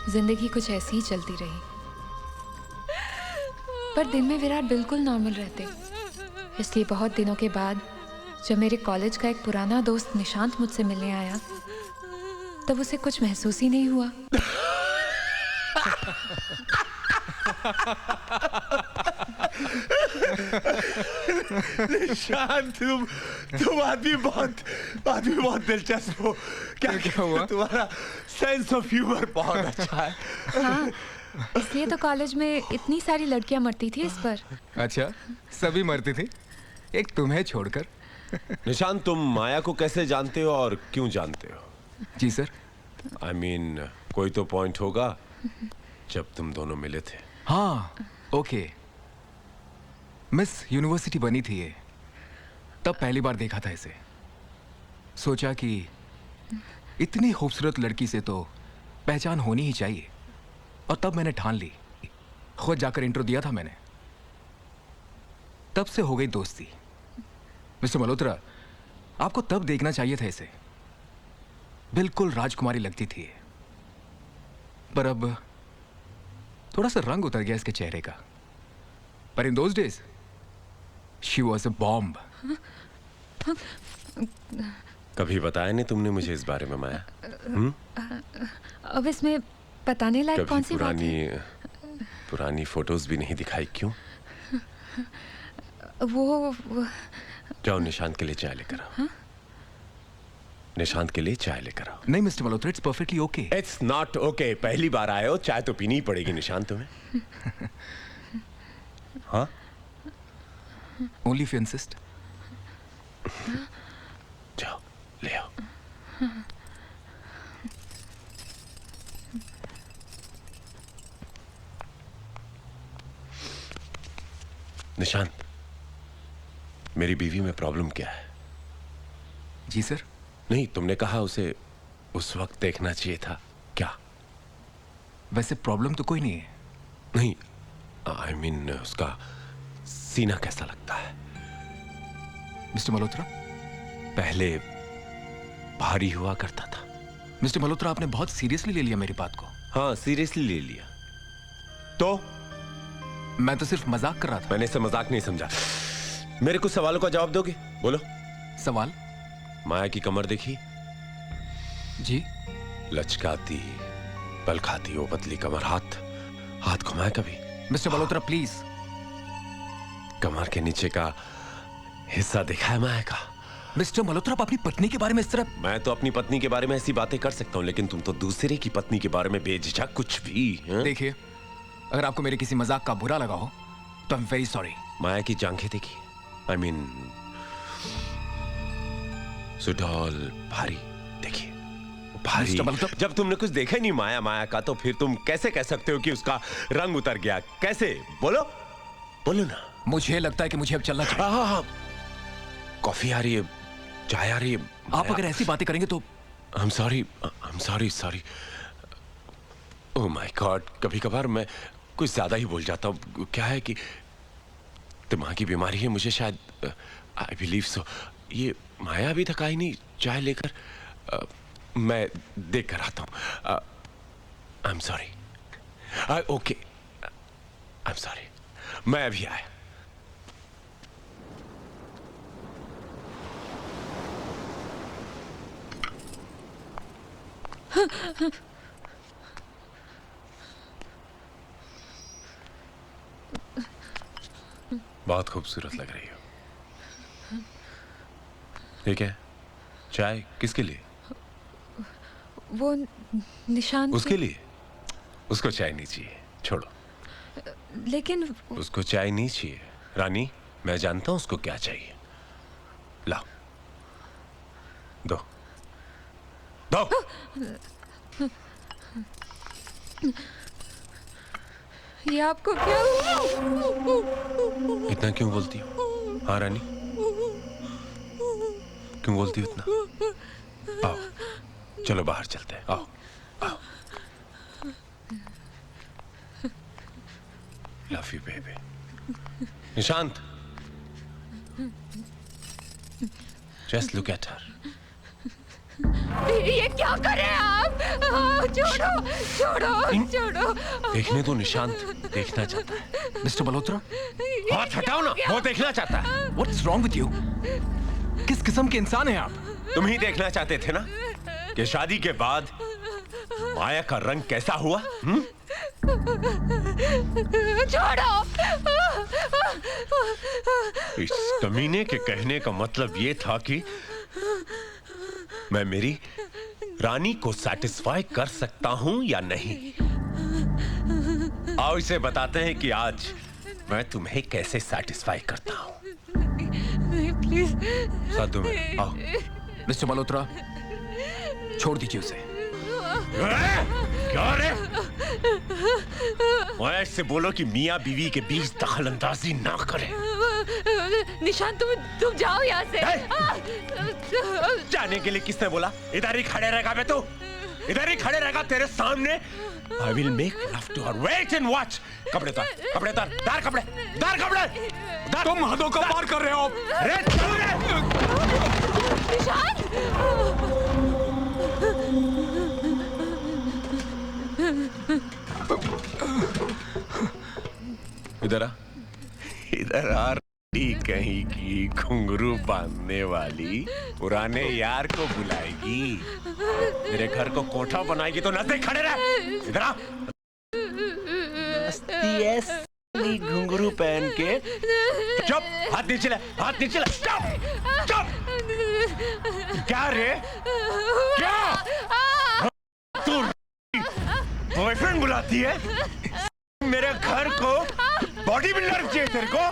जिंदगी कुछ ऐसी ही चलती रही, पर दिन में विराट बिल्कुल नॉर्मल रहते। इसलिए बहुत दिनों के बाद जब मेरे कॉलेज का एक पुराना दोस्त निशांत मुझसे मिलने आया, तब उसे कुछ महसूस ही नहीं हुआ। निशांत, तुम आदमी बहुत दिलचस्प हो। क्या हुआ? तुम्हारा सेंस ऑफ ह्यूमर बहुत अच्छा है। हाँ, इसलिए तो कॉलेज में इतनी सारी लड़कियां मरती थी इस पर। अच्छा, सभी मरती थी, एक तुम्हें छोड़कर। निशांत, तुम माया को कैसे जानते हो और क्यों जानते हो? जी सर। I mean, कोई तो पॉइंट होगा जब तुम दोनों मिले थे। हाँ, ओके। मिस यूनिवर्सिटी बनी थी ये, तब पहली बार देखा था इसे। सोचा कि इतनी खूबसूरत लड़की से तो पहचान होनी ही चाहिए, और तब मैंने ठान ली। खुद जाकर इंट्रो दिया था मैंने। तब से हो गई दोस्ती। मिस्टर मल्होत्रा, आपको तब देखना चाहिए था इसे। बिल्कुल राजकुमारी लगती थी ये। पर अब थोड़ा सा रंग उतर गया इसके चेहरे का। पर in those days she was a bomb. कभी बताया नहीं तुमने मुझे इस बारे में, माया? अब इसमें बताने लायक कौन सी बात पुरानी है? पुरानी फोटोज भी नहीं दिखाई? क्यों? वो जाओ निशांत के लिए चाय लेकर आओ। निशांत के लिए चाय लेकर आओ। नहीं mister Malhotra, it's perfectly okay. It's not okay. पहली बार आए हो, चाय तो पीनी ही पड़ेगी निशांत तुम्हें। हाँ, ओनली इफ यू इंसिस्ट। जाओ ले आओ। निशांत, मेरी बीवी में प्रॉब्लम क्या है? जी सर। नहीं, तुमने कहा उसे उस वक्त देखना चाहिए था। क्या? वैसे प्रॉब्लम तो कोई नहीं है। नहीं, आई मीन उसका सीना कैसा लगता है? मिस्टर मल्होत्रा, पहले भारी हुआ करता था। मिस्टर मल्होत्रा, आपने बहुत सीरियसली ले लिया मेरी बात को। हाँ, सीरियसली ले लिया। तो मैं तो सिर्फ मजाक कर रहा था। मैंने इसे मजाक नहीं समझा। मेरे कुछ सवालों का जवाब दोगे? बोलो। सवाल? माया की कमर देखी? जी। लचकाती, बल खाती वो पतली कमर। हाथ घुमाए कभी? Mister Malhotra please. कमर के नीचे का हिस्सा देखा है माया का? मिस्टर मल्होत्रा, आप अपनी पत्नी के बारे में इस तरह। मैं तो अपनी पत्नी के बारे में ऐसी बातें कर सकता हूँ, लेकिन तुम तो दूसरे की पत्नी के बारे में बेझिझक कुछ भी। देखिए, अगर आपको मेरे किसी मजाक का बुरा लगा हो तो आई एम वेरी सॉरी। माया की जांघें देखी? आई मीन सुडौल, भारी देखिए? भारी। जब तुमने कुछ देखा ही नहीं माया का, तो फिर तुम कैसे कह सकते हो कि उसका रंग उतर गया? कैसे? बोलो ना। मुझे लगता है कि मुझे अब चलना चाहिए। हाँ, कॉफी आ रही है, चाय आ रही है। आप अगर ऐसी बातें करेंगे तो I am sorry. Oh my God, कभी कभार मैं कुछ ज्यादा ही बोल जाता हूँ। क्या है कि दिमागी बीमारी है मुझे शायद। I believe so. ये माया भी थका ही नहीं। चाय लेकर मैं देख कर आता हूँ। आई am sorry. Okay, I am sorry. मैं अभी आया। बहुत खूबसूरत लग रही हो। ठीक है, चाय किसके लिए? वो निशान उसके लिए? उसको चाय नहीं चाहिए, छोड़ो। लेकिन उसको चाय नहीं चाहिए रानी। मैं जानता हूं उसको क्या चाहिए। लाओ, दो। ये आपको क्या हुआ? इतना क्यों बोलती हो? हाँ रानी, क्यों बोलती हो इतना? आओ, चलो बाहर चलते हैं। आओ। Love you baby. Nishant, just look at her. ये क्या कर रहे हैं आप? छोड़ो। देखने दो निशांत, देखना चाहता है। मिस्टर मल्होत्रा, हाथ हटाओ ना, वो देखना चाहता है। What's wrong with you? किस किस्म के इंसान हैं आप? तुम ही देखना चाहते थे ना कि शादी के बाद माया का रंग कैसा हुआ? छोड़ो। इस कमीने के कहने का मतलब ये था कि मैं मेरी रानी को सेटिस्फाई कर सकता हूं या नहीं। आओ इसे बताते हैं कि आज मैं तुम्हें कैसे सेटिस्फाई करता हूं। प्लीज साधु में आओ। मिस्टर मल्होत्रा, छोड़ दीजिए उसे। क्या रे? मैं ऐसे बोलो कि मियां बीवी के बीच दखल अंदाजी ना करे। निशांत, तुम जाओ यहाँ से। जाने के लिए किसने बोला? इधर ही खड़े रहेगा बे तू, इधर ही खड़े रहेगा तेरे सामने। I will make love to her. Wait and watch. कपड़े उतार, कपड़े उतार, दार कपड़े, दार कपड़े। तुम हदों का पार कर रहे हो। रे चल रे। निशांत, इधर आ, इधर आ। कहीं की घुंघरू बांधने वाली पुराने यार को बुलाएगी, मेरे घर को कोठा बनाएगी तो नजदीक खड़े रह। इधर आ। घुंघरू पहन के चुप, हाथ नीचे ले, हाथ नीचे ले। चुप, चुप। क्या रे? क्या तू बॉयफ्रेंड बुलाती है? मेरे घर को बॉडी बिल्डर चाहिए तेरे को?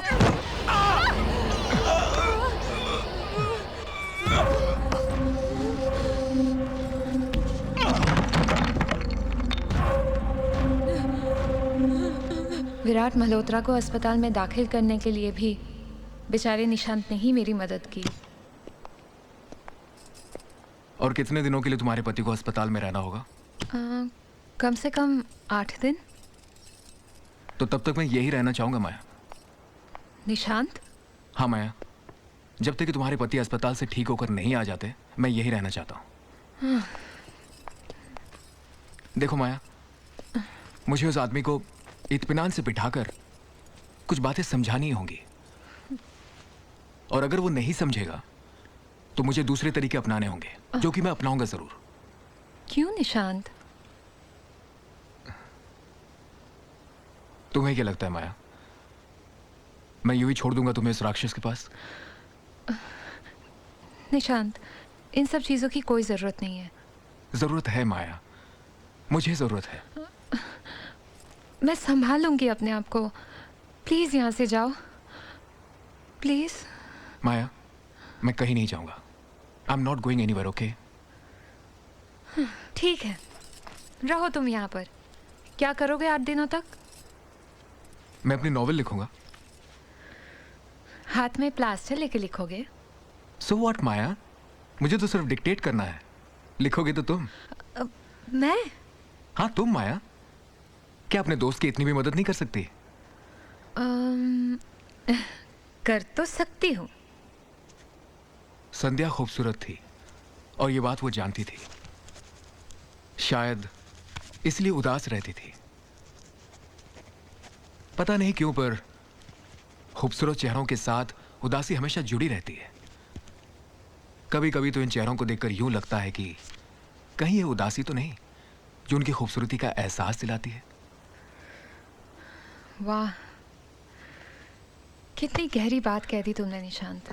विराट मल्होत्रा को अस्पताल में दाखिल करने के लिए भी बेचारे निशांत ने ही मेरी मदद की। और कितने दिनों के लिए तुम्हारे पति को अस्पताल में रहना होगा? कम से कम 8 दिन। तो तब तक मैं यही रहना चाहूंगा माया। निशांत? हाँ माया, जब तक कि तुम्हारे पति अस्पताल से ठीक होकर नहीं आ जाते, मैं यही रहना चाहता हूँ। देखो माया, मुझे उस आदमी को इत्मीनान से बिठाकर कुछ बातें समझानी होंगी, और अगर वो नहीं समझेगा तो मुझे दूसरे तरीके अपनाने होंगे, जो कि मैं अपनाऊंगा जरूर। क्यों निशांत? तुम्हें क्या लगता है माया, मैं यूं ही छोड़ दूंगा तुम्हें इस राक्षस के पास? निशांत, इन सब चीजों की कोई जरूरत नहीं है। जरूरत है माया, मुझे जरूरत है। मैं संभाल लूंगी अपने आप को। प्लीज यहाँ से जाओ, प्लीज। माया, मैं कहीं नहीं जाऊंगा। I am not going anywhere, okay? ठीक है, रहो तुम यहाँ पर। क्या करोगे 8 दिनों तक? मैं अपनी नॉवेल लिखूंगा। हाथ में प्लास्टर लेके लिखोगे? सो व्हाट माया, मुझे तो सिर्फ डिक्टेट करना है, लिखोगे तो तुम। मैं? हाँ तुम माया, क्या अपने दोस्त की इतनी भी मदद नहीं कर सकती? कर तो सकती हूँ। संध्या खूबसूरत थी और ये बात वो जानती थी। शायद इसलिए उदास रहती थी। पता नहीं क्यों, पर खूबसूरत चेहरों के साथ उदासी हमेशा जुड़ी रहती है। कभी कभी तो इन चेहरों को देखकर यूं लगता है कि कहीं ये उदासी तो नहीं जो उनकी खूबसूरती का एहसास दिलाती है। वाह, कितनी गहरी बात कह दी तुमने निशांत।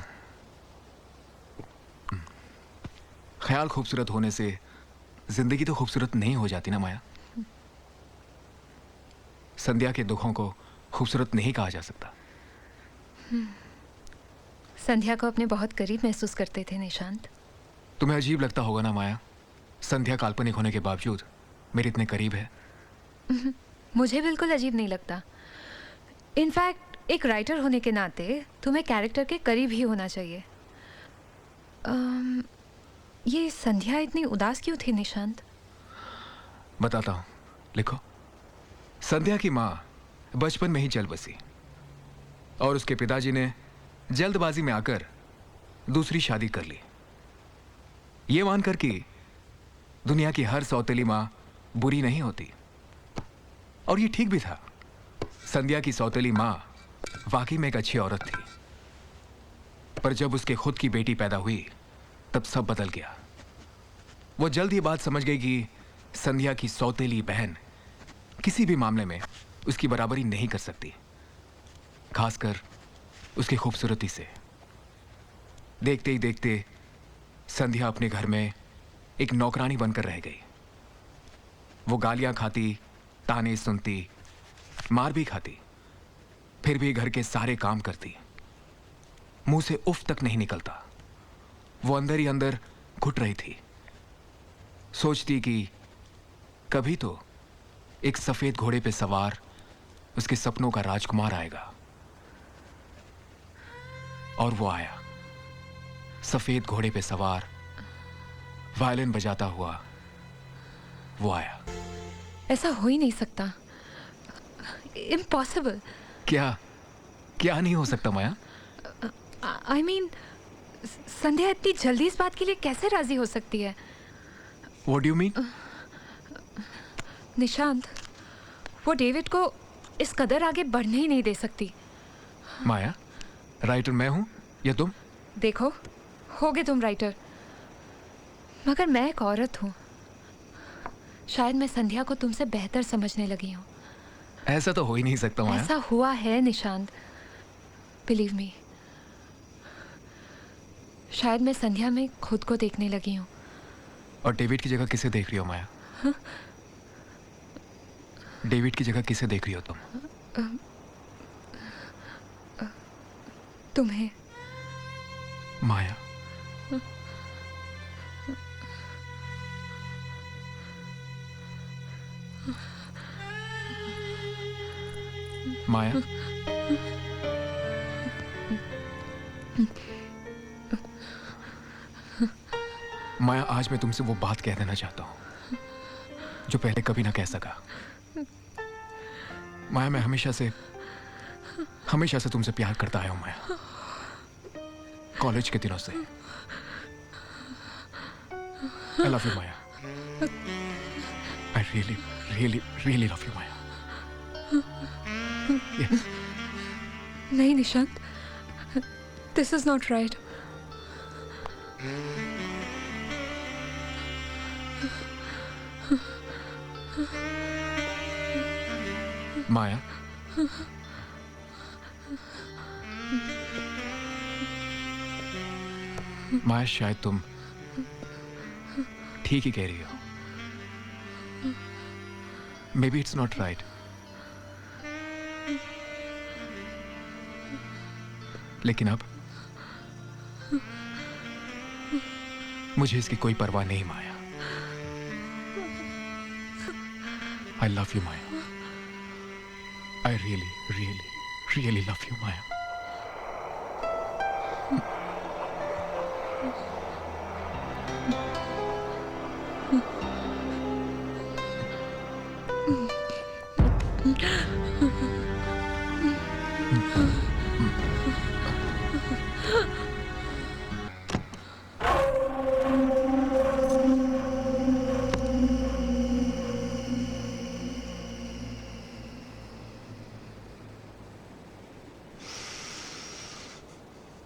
ख्याल खूबसूरत होने से जिंदगी तो खूबसूरत नहीं हो जाती ना माया। संध्या के दुखों को खूबसूरत नहीं कहा जा सकता। संध्या को अपने बहुत करीब महसूस करते थे निशांत। तुम्हें अजीब लगता होगा ना माया, संध्या काल्पनिक होने के बावजूद मेरे इतने करीब है। मुझे बिल्कुल अजीब नहीं लगता। इनफैक्ट एक राइटर होने के नाते तुम्हें कैरेक्टर के करीब ही होना चाहिए। ये संध्या इतनी उदास क्यों थी निशांत? बताता हूं, लिखो। संध्या की माँ बचपन में ही चल बसी और उसके पिताजी ने जल्दबाजी में आकर दूसरी शादी कर ली, ये मानकर कि दुनिया की हर सौतेली माँ बुरी नहीं होती। और ये ठीक भी था। संध्या की सौतेली माँ वाकई में एक अच्छी औरत थी, पर जब उसके खुद की बेटी पैदा हुई तब सब बदल गया। वो जल्द ये बात समझ गई कि संध्या की सौतेली बहन किसी भी मामले में उसकी बराबरी नहीं कर सकती, खासकर उसकी खूबसूरती से। देखते ही देखते संध्या अपने घर में एक नौकरानी बनकर रह गई। वो गालियां खाती, ताने सुनती, मार भी खाती, फिर भी घर के सारे काम करती। मुंह से उफ तक नहीं निकलता। वो अंदर ही अंदर घुट रही थी। सोचती कि कभी तो एक सफेद घोड़े पे सवार उसके सपनों का राजकुमार आएगा। और वो आया, सफेद घोड़े पे सवार, वायलिन बजाता हुआ वो आया। ऐसा हो ही नहीं सकता, इम्पॉसिबल। क्या क्या नहीं हो सकता माया? आई मीन, संध्या इतनी जल्दी इस बात के लिए कैसे राजी हो सकती है? What do you mean? Nishant, वो डेविड को इस कदर आगे बढ़ने ही नहीं दे सकती। माया, राइटर मैं हूं या तुम? देखो, होगे तुम राइटर, मगर मैं एक औरत हूँ। शायद मैं संध्या को तुमसे बेहतर समझने लगी हूँ। ऐसा तो हो ही नहीं सकता माया। ऐसा हुआ है निशांत, बिलीव मी। शायद मैं संध्या में खुद को देखने लगी हूँ। और डेविड की जगह किसे देख रही हो माया? हाँ? डेविड की जगह किसे देख रही हो तुम? तुम्हें। माया, माया, माया, आज मैं तुमसे वो बात कह देना चाहता हूं जो पहले कभी ना कह सका। माया, मैं हमेशा से तुमसे प्यार करता आया हूं माया, कॉलेज के दिनों से। I love you Maya. I really really really love you Maya. Yes. नहीं Nishant, this is not right. Maya, Maya, शायद तुम ठीक ही कह रही हो। Maybe it's not right, लेकिन अब मुझे इसकी कोई परवाह नहीं Maya. I love you Maya. I really really really love you Maya.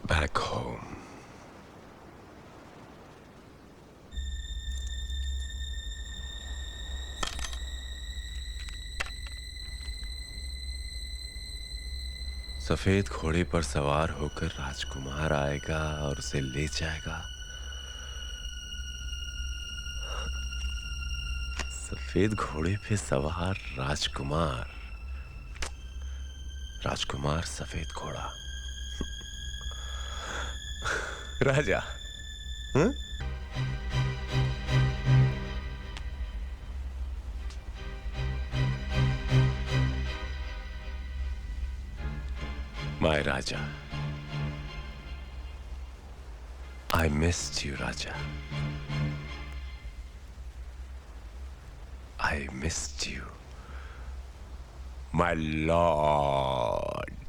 Back home. सफेद घोड़े पर सवार होकर राजकुमार आएगा और उसे ले जाएगा। सफेद घोड़े पे सवार राजकुमार, राजकुमार सफेद घोड़ा, राजा। हाँ? My Raja, I missed you, Raja. I missed you, my lord.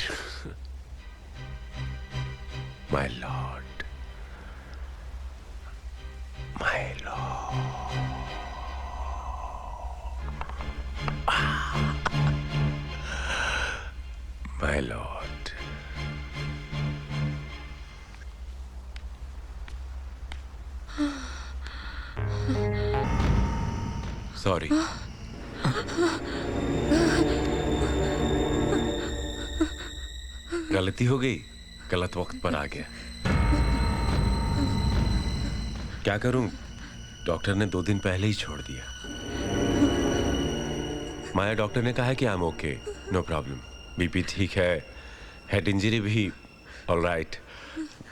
My lord. My lord. My lord. Sorry. गलती हो गई, गलत वक्त पर आ गया। क्या करूं, डॉक्टर ने 2 दिन पहले ही छोड़ दिया। माया, डॉक्टर ने कहा है कि I am okay, no problem, BP ठीक है, हेड इंजरी भी ऑल राइट,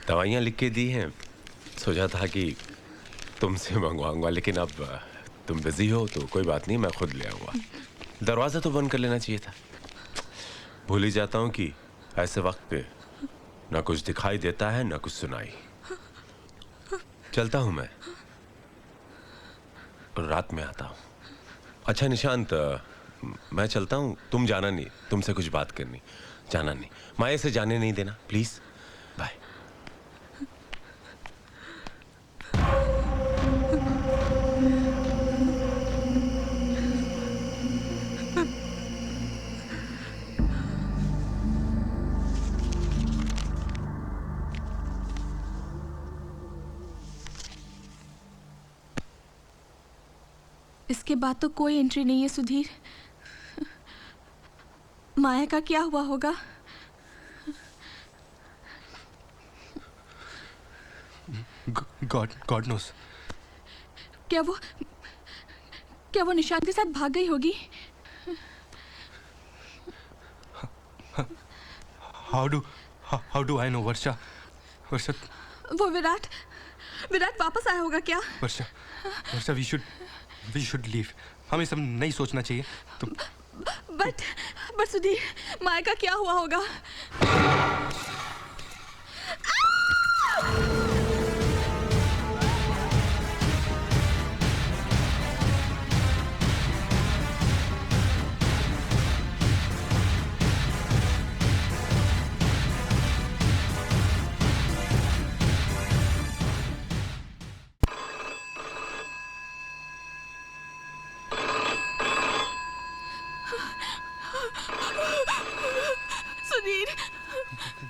दवाइयाँ लिख के दी हैं। सोचा था कि तुमसे मंगवाऊंगा, लेकिन अब तुम बिजी हो तो कोई बात नहीं, मैं खुद ले आऊंगा। दरवाज़ा तो बंद कर लेना चाहिए था। भूल ही जाता हूँ कि ऐसे वक्त पे ना कुछ दिखाई देता है ना कुछ सुनाई। चलता हूँ मैं, और रात में आता हूँ। अच्छा निशांत, मैं चलता हूँ, तुम जाना नहीं, तुमसे कुछ बात करनी, जाना नहीं, माया से जाने नहीं देना प्लीज। बाय। इसके बाद तो कोई एंट्री नहीं है सुधीर। माया का क्या हुआ होगा? God knows. क्या वो निशांत के साथ भाग गई होगी? How do I know? Varsha वो विराट वापस आया होगा क्या? Varsha we should leave. हमें सब नहीं सोचना चाहिए। तुम बट सुधीर, माया का क्या हुआ होगा? सुधीर,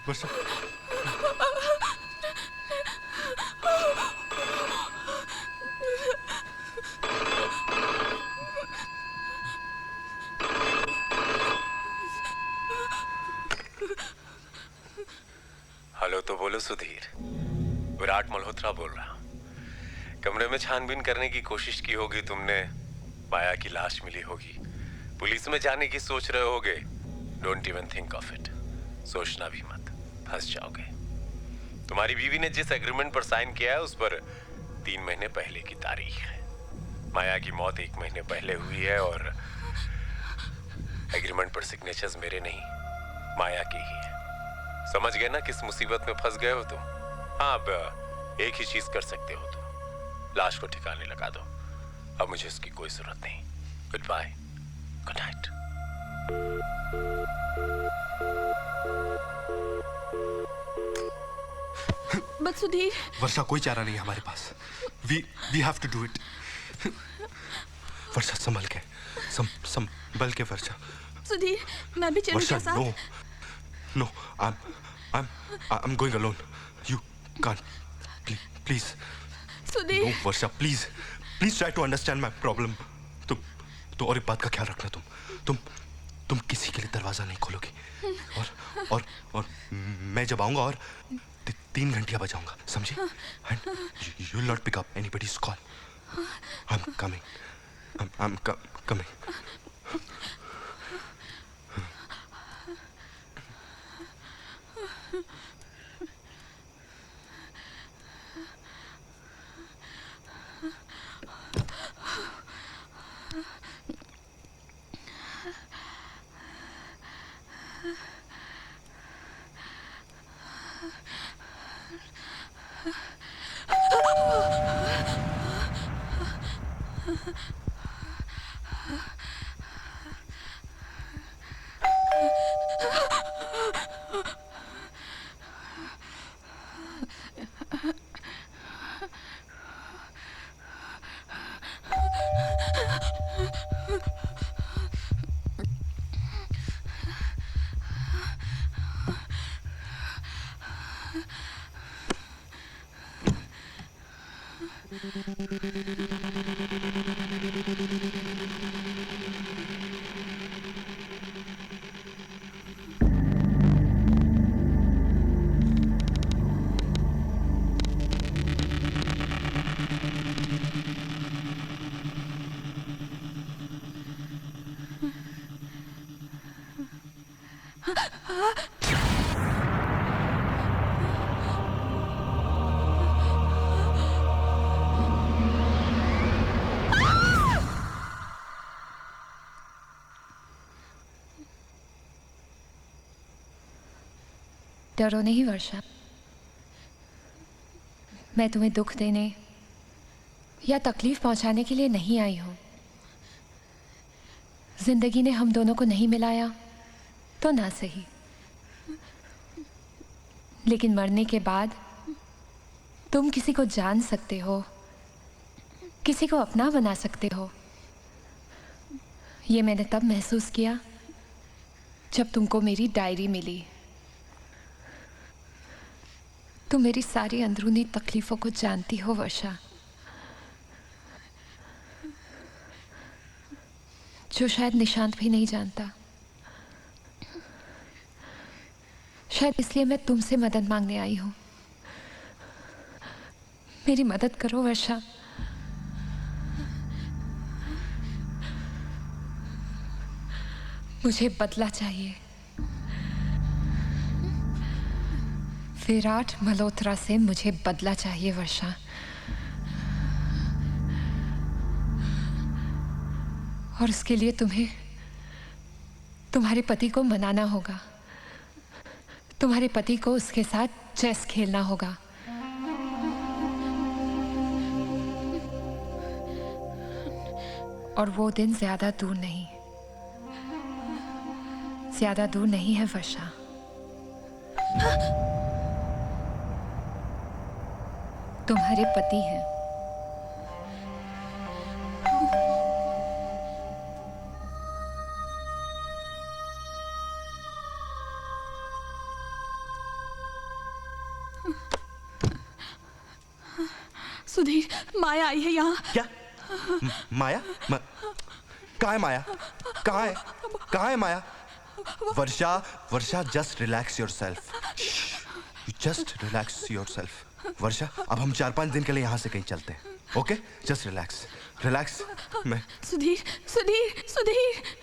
वर्षा, हेलो तो बोलो सुधीर, विराट मल्होत्रा बोल रहा हूं। कमरे में छानबीन करने की कोशिश की होगी तुमने, माया की लाश मिली होगी, पुलिस में जाने की सोच रहे होगे। Don't even think of it, सोचना भी मत, फंस जाओगे। तुम्हारी बीवी ने जिस एग्रीमेंट पर साइन किया है उस पर 3 महीने पहले की तारीख है। माया की मौत 1 महीने पहले हुई है और एग्रीमेंट पर सिग्नेचर्स मेरे नहीं, माया के ही है। समझ गए ना किस मुसीबत में फंस गए हो तुम? हाँ, अब एक ही चीज कर सकते हो तुम, लाश को ठिकाने लगा दो। अब मुझे इसकी कोई जरूरत नहीं। Goodbye, good night. But Sudhir, Varsha, कोई चारा नहीं है हमारे पास। We have to do it. Varsha, संभल के वर्षा। सुधीर, मैं भी चलूं क्या साथ? No, I'm going alone. You can't. Please. Sudhir. No, Varsha, please try to understand my problem. तो और एक बात का ख्याल रखना, तुम किसी के लिए दरवाजा नहीं खोलोगी। और मैं जब आऊंगा और 3 घंटियां बजाऊंगा, समझी? And you will not pick up anybody's call. I'm coming. I'm coming. डरो नहीं वर्षा, मैं तुम्हें दुख देने या तकलीफ पहुंचाने के लिए नहीं आई हूं। जिंदगी ने हम दोनों को नहीं मिलाया तो ना सही, लेकिन मरने के बाद तुम किसी को जान सकते हो, किसी को अपना बना सकते हो। ये मैंने तब महसूस किया जब तुमको मेरी डायरी मिली। तुम मेरी सारी अंदरूनी तकलीफों को जानती हो वर्षा, जो शायद निशांत भी नहीं जानता। शायद इसलिए मैं तुमसे मदद मांगने आई हूं। मेरी मदद करो वर्षा। मुझे बदला चाहिए। विराट मल्होत्रा से मुझे बदला चाहिए वर्षा। और उसके लिए तुम्हें तुम्हारे पति को मनाना होगा। तुम्हारे पति को उसके साथ चेस खेलना होगा। और वो दिन ज्यादा दूर नहीं, ज्यादा दूर नहीं है वर्षा। तुम्हारे पति हैं। सुधीर, माया आई है यहाँ। क्या? माया? कहाँ है माया? कहाँ है? कहाँ है Maya? Varsha, Varsha, just relax yourself. Just relax yourself. Varsha, अब हम 4-5 दिन के लिए यहाँ से कहीं चलते हैं। ओके? Just relax, relax. मैं सुधीर, सुधीर, सुधीर।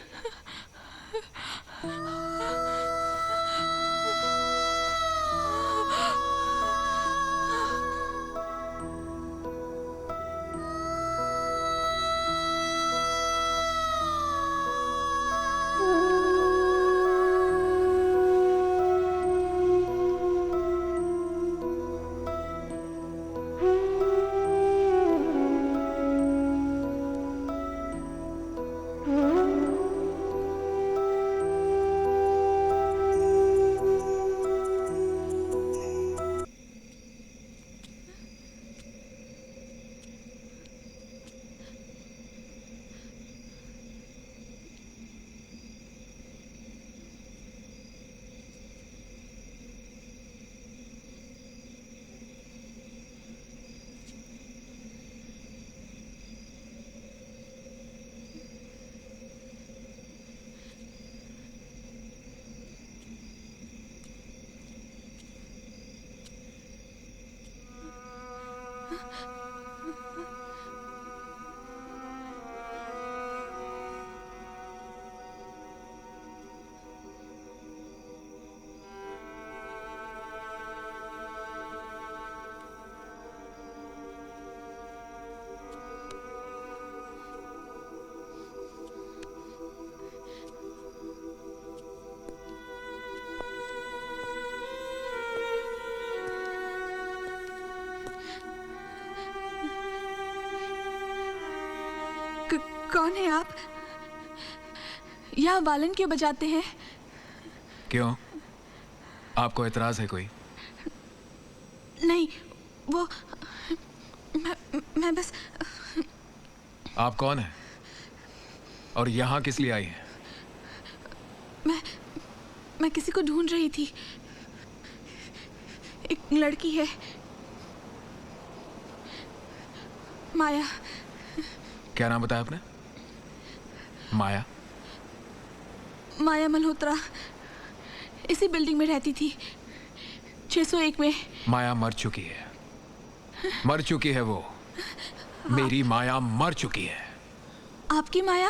कौन है आप? यहाँ वालन क्यों बजाते हैं? क्यों? आपको एतराज है कोई? नहीं, वो मैं बस। आप कौन हैं? और यहाँ किस लिए आई हैं? मैं किसी को ढूंढ रही थी। एक लड़की है, माया। क्या नाम बताया आपने? माया? माया मल्होत्रा इसी बिल्डिंग में रहती थी, 601 में। माया मर चुकी है, मर चुकी है वो। मेरी माया मर चुकी है। आपकी माया?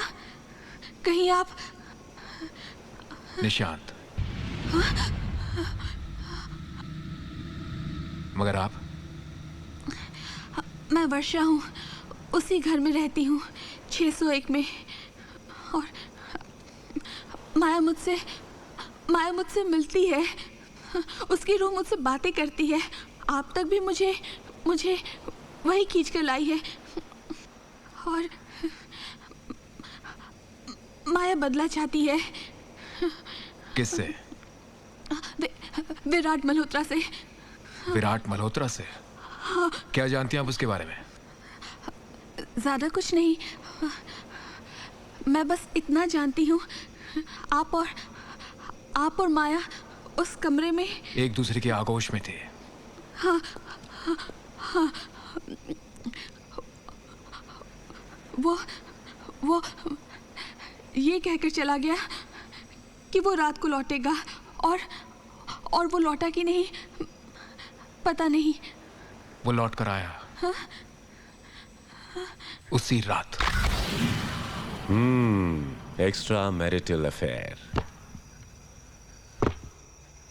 कहीं आप? निशांत, मगर आप? मैं वर्षा हूँ, उसी घर में रहती हूँ, 601 में। और माया मुझसे मिलती है, उसकी रूह मुझसे बातें करती है। आप तक भी मुझे वही खींच कर लाई है। और माया बदला चाहती है। किससे? विराट मल्होत्रा से। विराट मल्होत्रा से? क्या जानती हैं आप उसके बारे में? ज्यादा कुछ नहीं, मैं बस इतना जानती हूँ, आप और माया उस कमरे में एक दूसरे के आगोश में थे। हाँ। वो ये कहकर चला गया कि वो रात को लौटेगा, और वो लौटा कि नहीं पता नहीं। वो लौट कर आया। हाँ? उसी रात। एक्स्ट्रा मैरिटल अफेयर,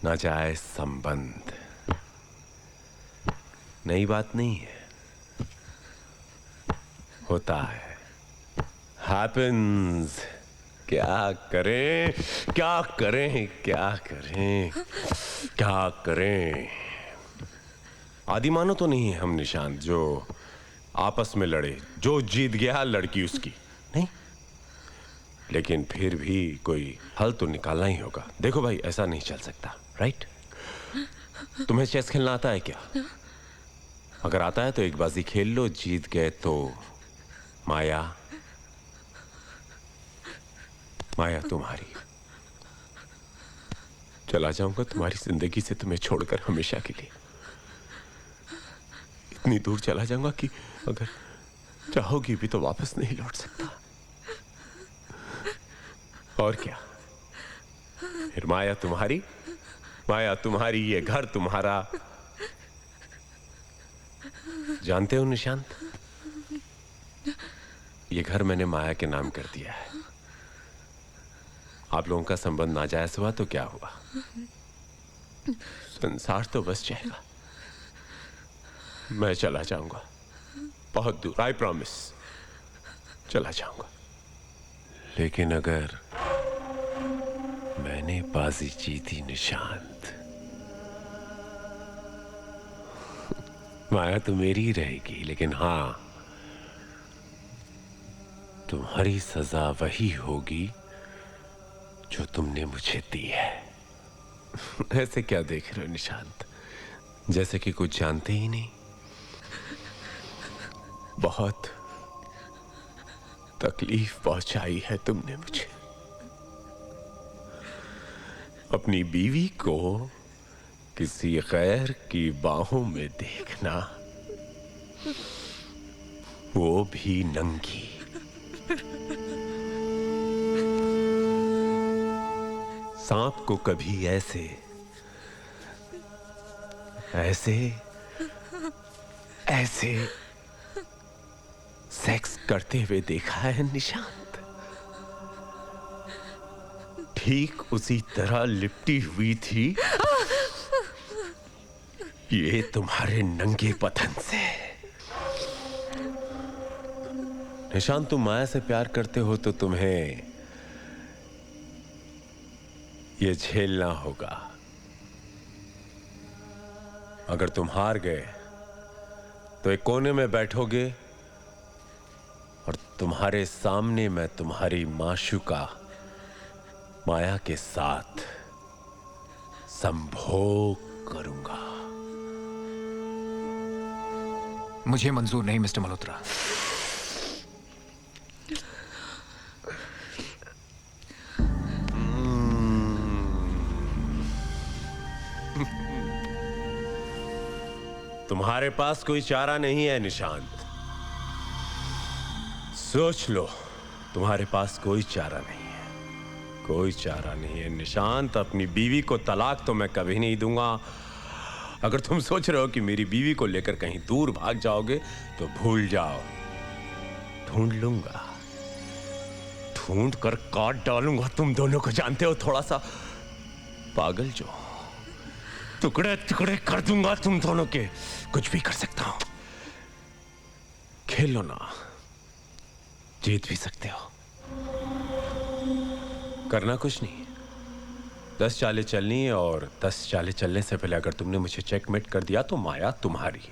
नाजायज संबंध, नई बात नहीं है, होता है, हैपेंस। क्या करें क्या करें क्या करें क्या करें? आदिमानो तो नहीं है हम निशांत, जो आपस में लड़े, जो जीत गया लड़की उसकी नहीं, लेकिन फिर भी कोई हल तो निकालना ही होगा। देखो भाई, ऐसा नहीं चल सकता, राइट? तुम्हें चेस खेलना आता है क्या? अगर आता है तो एक बाजी खेल लो, जीत गए तो माया तुम्हारी। चला जाऊंगा तुम्हारी जिंदगी से, तुम्हें छोड़कर हमेशा के लिए। इतनी दूर चला जाऊंगा कि अगर चाहोगी भी तो वापस नहीं लौट सकता। और क्या, फिर माया तुम्हारी, ये घर तुम्हारा। जानते हो निशांत, ये घर मैंने माया के नाम कर दिया है। आप लोगों का संबंध नाजायज हुआ तो क्या हुआ, संसार तो बस जाएगा। मैं चला जाऊंगा बहुत दूर, आई प्रॉमिस, चला जाऊंगा। लेकिन अगर मैंने बाजी जीती निशांत, माया तो मेरी ही रहेगी, लेकिन हां, तुम्हारी सजा वही होगी जो तुमने मुझे दी है। ऐसे क्या देख रहे हो निशांत, जैसे कि कुछ जानते ही नहीं? बहुत तकलीफ पहुंचाई है तुमने मुझे। अपनी बीवी को किसी गैर की बाहों में देखना, वो भी नंगी। सांप को कभी ऐसे सेक्स करते हुए देखा है निशांत? ठीक उसी तरह लिपटी हुई थी ये तुम्हारे नंगे बदन से। निशांत, तुम माया से प्यार करते हो तो तुम्हें ये झेलना होगा। अगर तुम हार गए तो एक कोने में बैठोगे और तुम्हारे सामने मैं तुम्हारी माशूका माया के साथ संभोग करूंगा। मुझे मंजूर नहीं मिस्टर मल्होत्रा। तुम्हारे पास कोई चारा नहीं है निशांत, सोच लो, तुम्हारे पास कोई चारा नहीं है, कोई चारा नहीं है निशांत। अपनी बीवी को तलाक तो मैं कभी नहीं दूंगा। अगर तुम सोच रहे हो कि मेरी बीवी को लेकर कहीं दूर भाग जाओगे तो भूल जाओ, ढूंढ लूंगा, ढूंढ कर काट डालूंगा तुम दोनों को। जानते हो, थोड़ा सा पागल जो टुकड़े टुकड़े कर दूंगा तुम दोनों के। कुछ भी कर सकता हूं। खेलो ना, जीत भी सकते हो। करना कुछ नहीं, 10 चालें चलनी है और 10 चालें चलने से पहले अगर तुमने मुझे चेकमेट कर दिया तो माया तुम्हारी।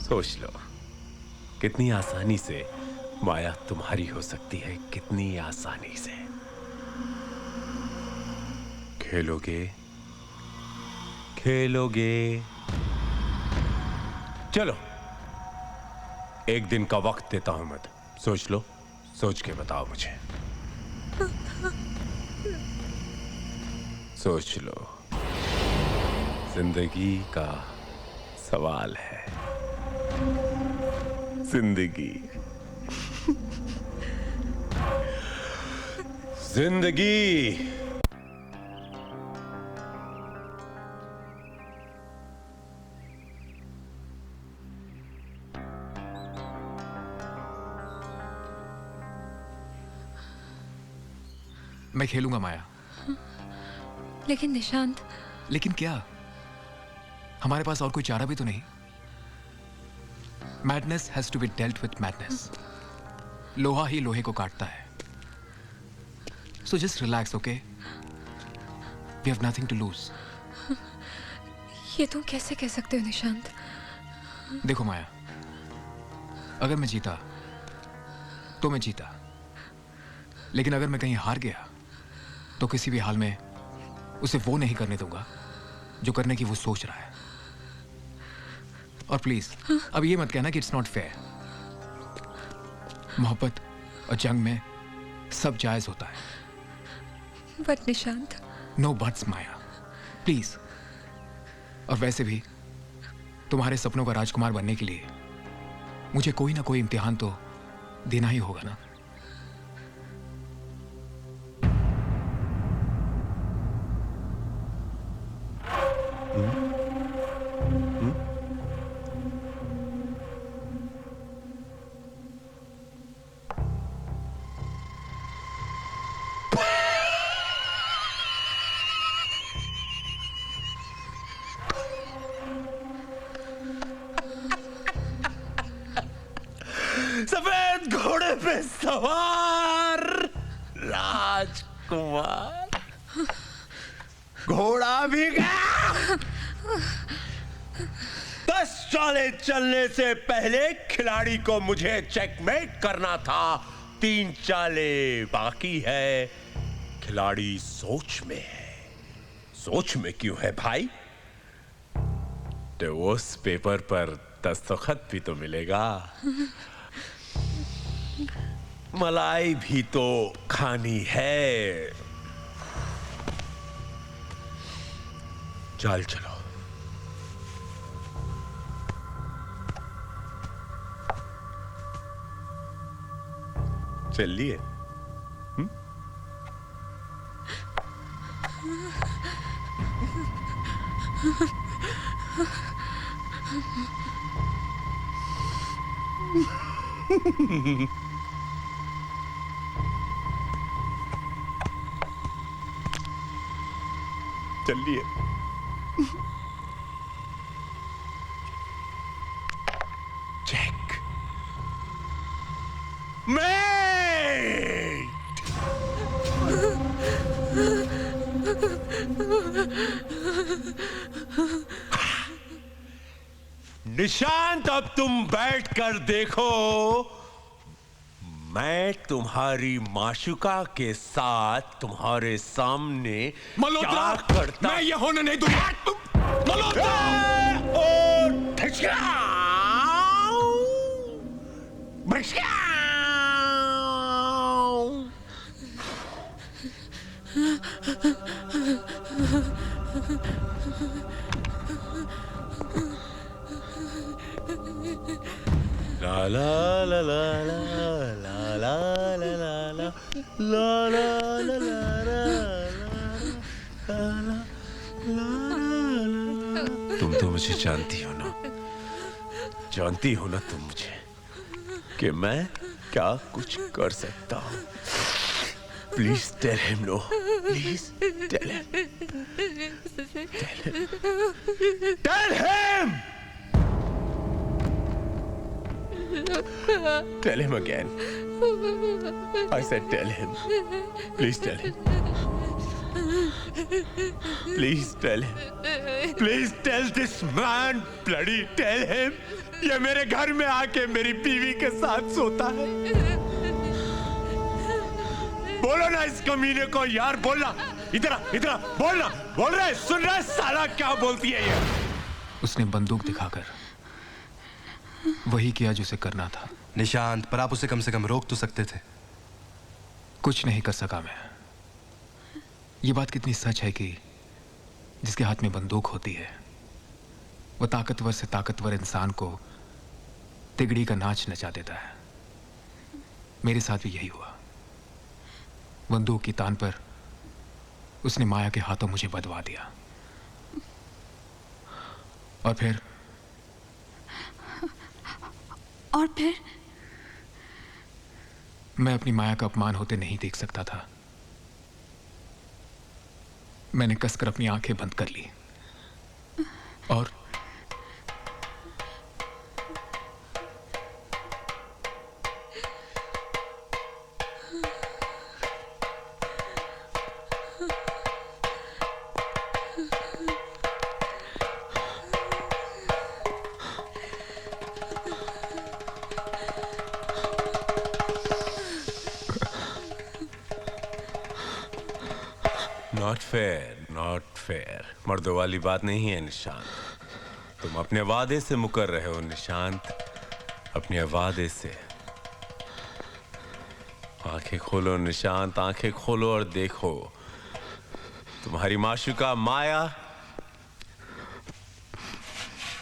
सोच लो कितनी आसानी से माया तुम्हारी हो सकती है, कितनी आसानी से। खेलोगे खेलोगे? चलो एक दिन का वक्त देता हूं मैं, सोच लो, सोच के बताओ मुझे। सोच लो, जिंदगी का सवाल है। जिंदगी जिंदगी मैं खेलूंगा माया। लेकिन निशांत, लेकिन क्या? हमारे पास और कोई चारा भी तो नहीं। Madness has to be dealt with madness. लोहा ही लोहे को काटता है। So just relax, okay? We have nothing to lose. ये तुम कैसे कह सकते हो निशांत? देखो माया, अगर मैं जीता तो मैं जीता, लेकिन अगर मैं कहीं हार गया तो किसी भी हाल में उसे वो नहीं करने दूंगा जो करने की वो सोच रहा है। और प्लीज अब ये मत कहना कि इट्स नॉट फेयर। मोहब्बत और जंग में सब जायज होता है। But Nishant. No buts Maya, please. और वैसे भी तुम्हारे सपनों का राजकुमार बनने के लिए मुझे कोई ना कोई इम्तिहान तो देना ही होगा ना। सफेद घोड़े पे सवार राजकुमार, घोड़ा भी गया। 10 चालें चलने से पहले खिलाड़ी को मुझे चेकमेट करना था। 3 चालें बाकी है। खिलाड़ी सोच में है। सोच में क्यों है भाई? तो उस पेपर पर दस्तखत भी तो मिलेगा, मलाई भी तो खानी है। चाल चलो। चलिए। चलिए। Check met. निशांत, अब तुम बैठकर देखो मैं तुम्हारी माशुका के साथ तुम्हारे सामने क्या करता। मैं ये होने नहीं दूंगा। ला ला ला ला ला ला ला ला ला ला ला। तुम तो मुझे जानती हो ना, जानती हो ना तुम मुझे कि मैं क्या कुछ कर सकता हूं। Please tell him no. Please tell him. Tell him. Tell him again. I said tell him. Please tell him. Please tell him. Please tell this man. Bloody tell him. ये मेरे घर में आके मेरी बीवी के साथ सोता है। बोलो ना इस कमीने को यार, बोलना। इधर बोलना। बोल रहा है, सुन रहा है साला क्या बोलती है ये? उसने बंदूक दिखाकर वही किया जो उसे करना था। निशांत, पर आप उसे कम से कम रोक तो सकते थे। कुछ नहीं कर सका मैं। ये बात कितनी सच है कि जिसके हाथ में बंदूक होती है वो ताकतवर से ताकतवर इंसान को तिगड़ी का नाच नचा देता है। मेरे साथ भी यही हुआ। बंदूक की तान पर उसने माया के हाथों मुझे बदवा दिया और फिर मैं अपनी माया का अपमान होते नहीं देख सकता था। मैंने कसकर अपनी आंखें बंद कर ली और नॉट फेयर। मर्दों वाली बात नहीं है निशांत। तुम अपने वादे से मुकर रहे हो निशांत, अपने वादे से। आंखें खोलो निशांत, आंखें खोलो और देखो तुम्हारी माशूका माया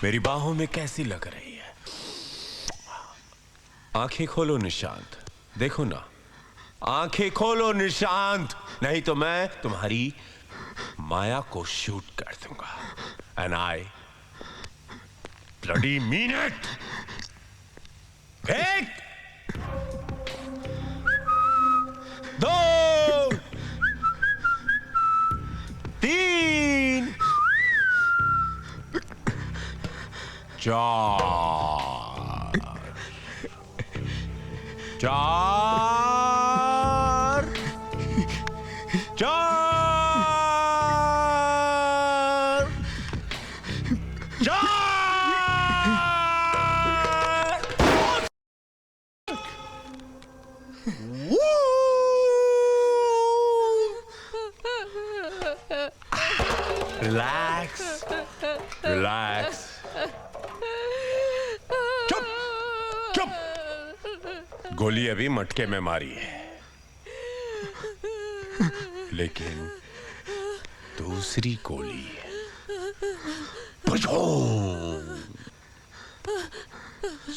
मेरी बाहों में कैसी लग रही है। आंखें खोलो निशांत, देखो ना, आंखें खोलो निशांत, नहीं तो मैं तुम्हारी माया को शूट कर दूंगा। And I bloody mean it. एक, दो, तीन, चार, चार, चार, रिलैक्स, रिलैक्स। चुप, चुप। गोली अभी मटके में मारी है, लेकिन दूसरी गोली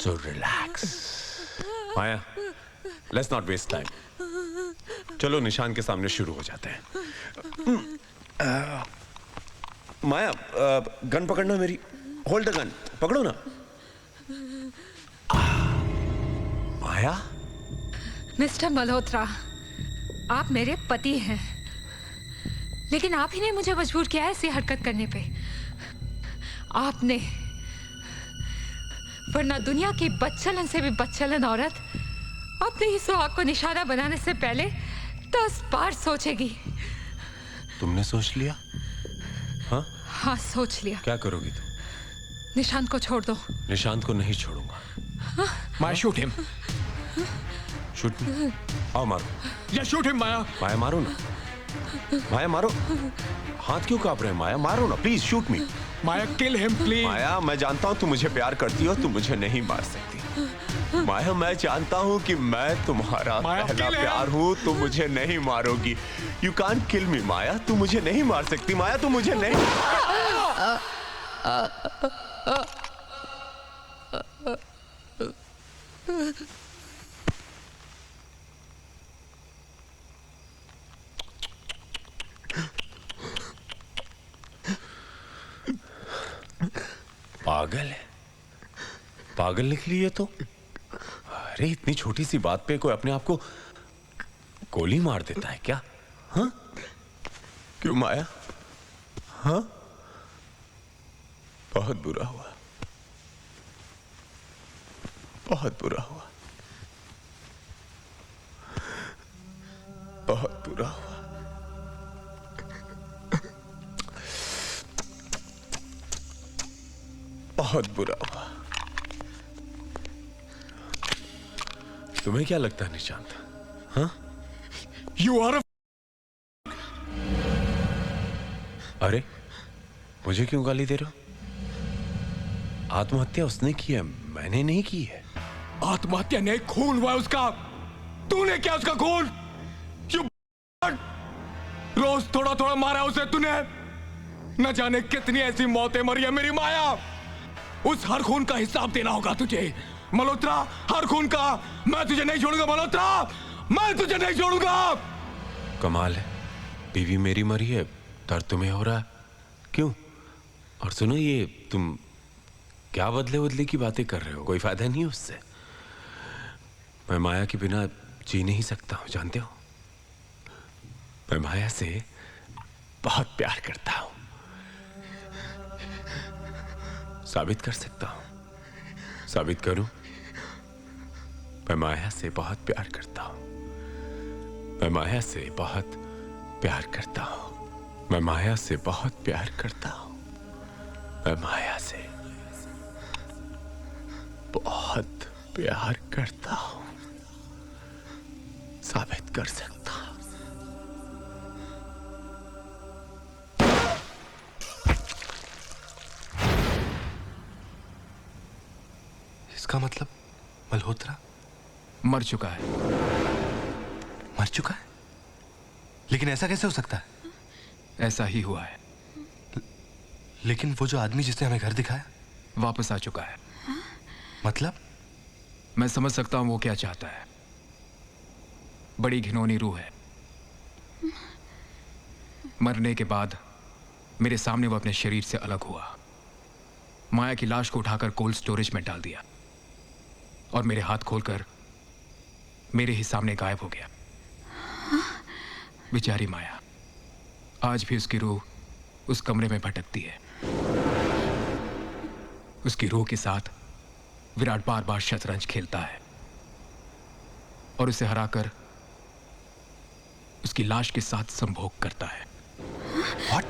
so relax. Maya, let's not waste time. चलो निशान के सामने शुरू हो जाते हैं। माया, गन पकड़ना मेरी। होल्ड द गन, पकड़ो ना। माया, मिस्टर मल्होत्रा, आप मेरे पति हैं, लेकिन आप ही ने मुझे मजबूर किया है ऐसी हरकत करने पे। आपने, वरना दुनिया की बदचलन से भी बदचलन औरत अपने ही सुहाग को निशाना बनाने से पहले 10 बार सोचेगी। तुमने सोच लिया? हाँ? हाँ, सोच लिया। क्या करोगी तुम? निशांत को छोड़ दो। निशांत को नहीं छोड़ूंगा। माया, शूट हिम। शूट मी? आओ मारो। या शूट हिम माया। माया मारो ना, माया मारो। हाथ क्यों कांप रहे हैं माया? मारो ना please, shoot me. Maya, kill him please. Maya, मैं जानता हूँ तुम मुझे प्यार करती हो, तुम मुझे नहीं मार सकती। माया, मैं जानता हूँ कि मैं तुम्हारा पहला प्यार हूँ, तुम मुझे नहीं मारोगी। यू कांट किल मी माया, तुम मुझे नहीं मार सकती। माया, तुम मुझे नहीं। पागल है, पागल निकली है तो। अरे इतनी छोटी सी बात पे कोई अपने आप को गोली मार देता है क्या? हाँ, क्यों माया? हाँ, बहुत बुरा हुआ, बहुत बुरा हुआ, बहुत बुरा हुआ। बहुत बुरा हुआ। तुम्हें क्या लगता है निशांत? हाँ, यू आर अरे मुझे क्यों गाली दे रहे हो? आत्महत्या उसने की है, मैंने नहीं की है। आत्महत्या नहीं, खून हुआ उसका। तूने क्या उसका खून? यू रोज थोड़ा थोड़ा मारा उसे तूने। न जाने कितनी ऐसी मौतें मरी है मेरी माया। उस हर खून का हिसाब देना होगा तुझे मल्होत्रा, हर खून का। मैं तुझे नहीं छोड़ूंगा मल्होत्रा, मैं तुझे नहीं छोड़ूंगा। कमाल है, बीवी मेरी मरी है, दर्द तुम्हें हो रहा है, क्यों? और सुनो, ये तुम क्या बदले बदले की बातें कर रहे हो? कोई फायदा नहीं है उससे। मैं माया के बिना जी नहीं सकता हूं, जानते हो? मैं माया से बहुत प्यार करता हूं, साबित कर सकता हूं। साबित करूं? मैं माया से बहुत प्यार करता हूं, मैं माया से बहुत प्यार करता हूं, मैं माया से बहुत प्यार करता हूं, मैं माया से बहुत प्यार करता हूं, साबित कर सकता हूं। इसका मतलब मल्होत्रा मर चुका है। मर चुका है? लेकिन ऐसा कैसे हो सकता है? ऐसा ही हुआ है। लेकिन वो जो आदमी जिसने हमें घर दिखाया वापस आ चुका है। मतलब? मैं समझ सकता हूं वो क्या चाहता है। बड़ी घिनौनी रूह है। मरने के बाद मेरे सामने वो अपने शरीर से अलग हुआ, माया की लाश को उठाकर कोल्ड स्टोरेज में डाल दिया और मेरे हाथ खोलकर मेरे ही सामने गायब हो गया। बेचारी माया, आज भी उसकी रूह उस कमरे में भटकती है। उसकी रूह के साथ विराट बार बार शतरंज खेलता है और उसे हराकर उसकी लाश के साथ संभोग करता है। What?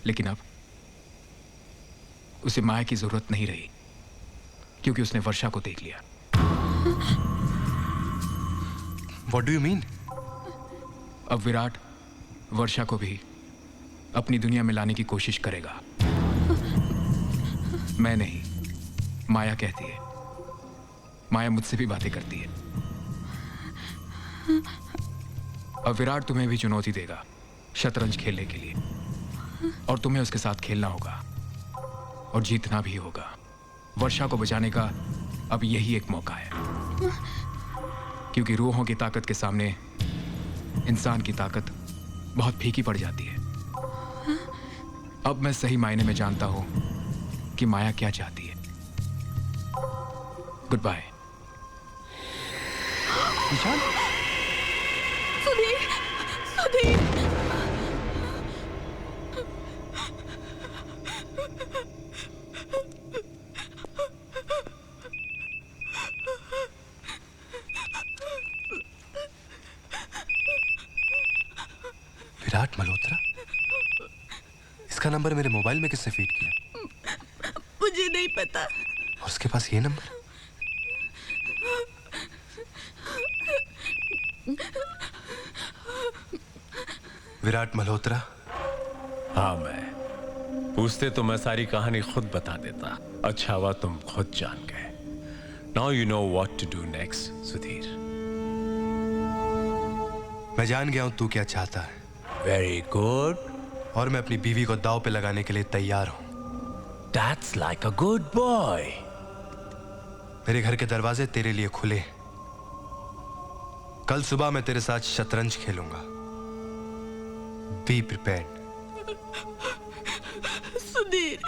लेकिन अब उसे माया की जरूरत नहीं रही, क्योंकि उसने वर्षा को देख लिया। What do you mean? अब विराट वर्षा को भी अपनी दुनिया में लाने की कोशिश करेगा। मैं नहीं, माया कहती है। माया मुझसे भी बातें करती है। अब विराट तुम्हें भी चुनौती देगा शतरंज खेलने के लिए, और तुम्हें उसके साथ खेलना होगा और जीतना भी होगा। वर्षा को बचाने का अब यही एक मौका है, क्योंकि रूहों की ताकत के सामने इंसान की ताकत बहुत फीकी पड़ जाती है। अब मैं सही मायने में जानता हूं कि माया क्या चाहती है। Goodbye. सुधीर, सुधीर, विराट मल्होत्रा? इसका नंबर मेरे मोबाइल में किसने फीड किया? मुझे नहीं पता। और उसके पास ये नंबर? विराट मल्होत्रा? हाँ, मैं पूछते तो मैं सारी कहानी खुद बता देता। अच्छा हुआ तुम खुद जान गए। Now you know what to do next, Sudhir. मैं जान गया हूं तू क्या चाहता है, वेरी गुड, और मैं अपनी बीवी को दांव पे लगाने के लिए तैयार हूं। That's like a good boy. मेरे घर के दरवाजे तेरे लिए खुले। कल सुबह मैं तेरे साथ शतरंज खेलूंगा। Be prepared. सुधीर,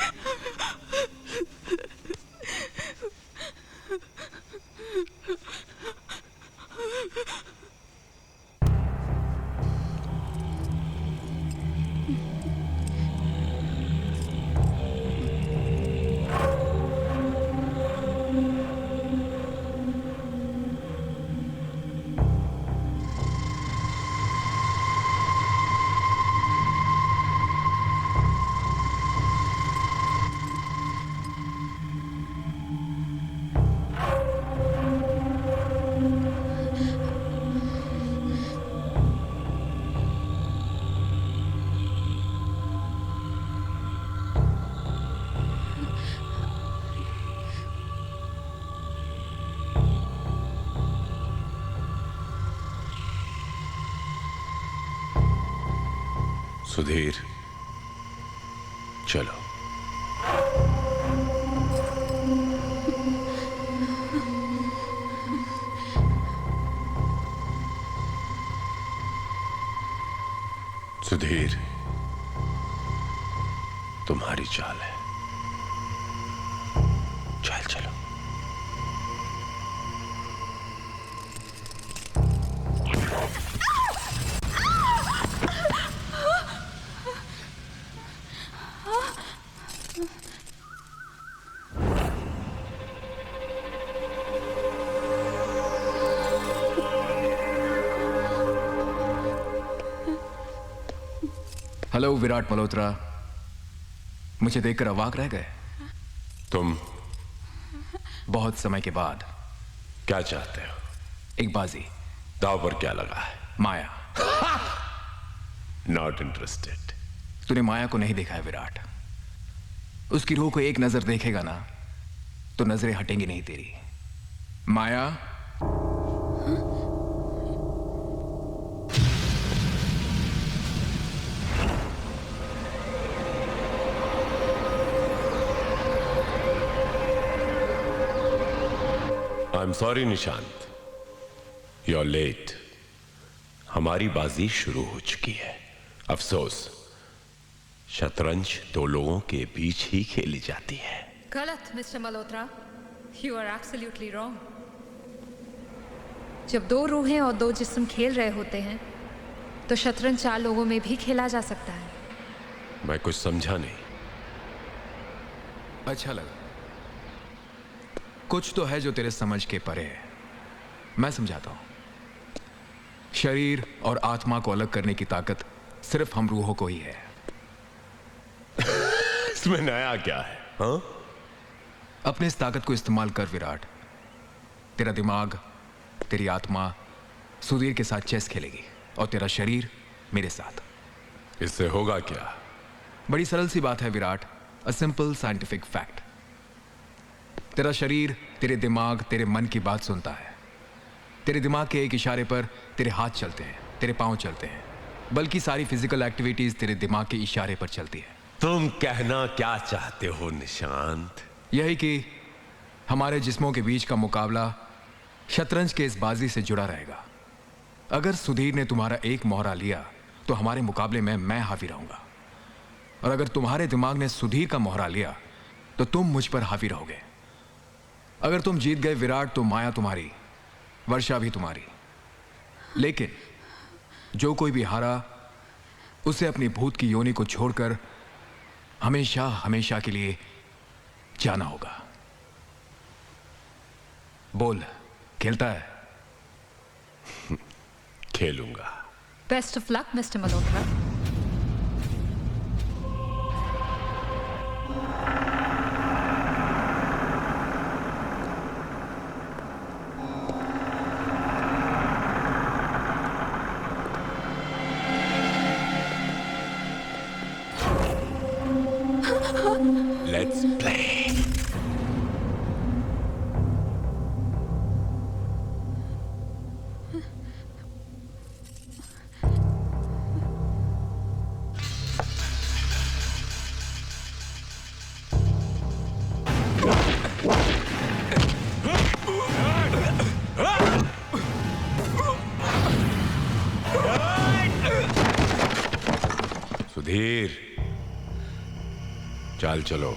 सुधीर, चलो। सुधीर, तुम्हारी चाल है, चल चलो। हेलो विराट मल्होत्रा, मुझे देखकर अवाक रह गए। तुम बहुत समय के बाद। क्या चाहते हो? एक बाजी। दाव पर क्या लगा है? माया। Not interested. तूने माया को नहीं देखा है विराट। उसकी रूह को एक नजर देखेगा ना तो नजरें हटेंगी नहीं तेरी। Maya, I am sorry Nishant, you are late. हमारी बाजी शुरू हो चुकी है। अफसोस, शतरंज दो लोगों के बीच ही खेली जाती है। गलत mister Malhotra, you are absolutely wrong. जब दो रूहें और दो जिस्म खेल रहे होते हैं तो शतरंज चार लोगों में भी खेला जा सकता है। मैं कुछ समझा नहीं। अच्छा लगा। कुछ तो है जो तेरे समझ के परे है। मैं समझाता हूं। शरीर और आत्मा को अलग करने की ताकत सिर्फ हम रूहों को ही है। इसमें नया क्या है? हाँ? अपने इस ताकत को इस्तेमाल कर विराट। तेरा दिमाग, तेरी आत्मा सुधीर के साथ चेस खेलेगी और तेरा शरीर मेरे साथ। इससे होगा क्या? बड़ी सरल सी बात है Virat, a simple scientific fact. तेरा शरीर तेरे दिमाग, तेरे मन की बात सुनता है। तेरे दिमाग के एक इशारे पर तेरे हाथ चलते हैं, तेरे पांव चलते हैं, बल्कि सारी फिजिकल एक्टिविटीज तेरे दिमाग के इशारे पर चलती है। तुम कहना क्या चाहते हो निशांत? यही कि हमारे जिस्मों के बीच का मुकाबला शतरंज के इस बाजी से जुड़ा रहेगा। अगर सुधीर ने तुम्हारा एक मोहरा लिया तो हमारे मुकाबले में मैं हावी रहूंगा, और अगर तुम्हारे दिमाग ने सुधीर का मोहरा लिया तो तुम मुझ पर हावी रहोगे। अगर तुम जीत गए विराट तो माया तुम्हारी, वर्षा भी तुम्हारी। लेकिन जो कोई भी हारा उसे अपनी भूत की योनि को छोड़कर हमेशा हमेशा के लिए जाना होगा। बोल, खेलता है? खेलूंगा। Best of luck mister Malhotra. Let's play. Sudhir, चाल चलो।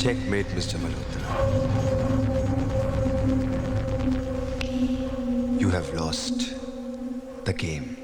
Checkmate, Mr. Malhotra. You have lost the game.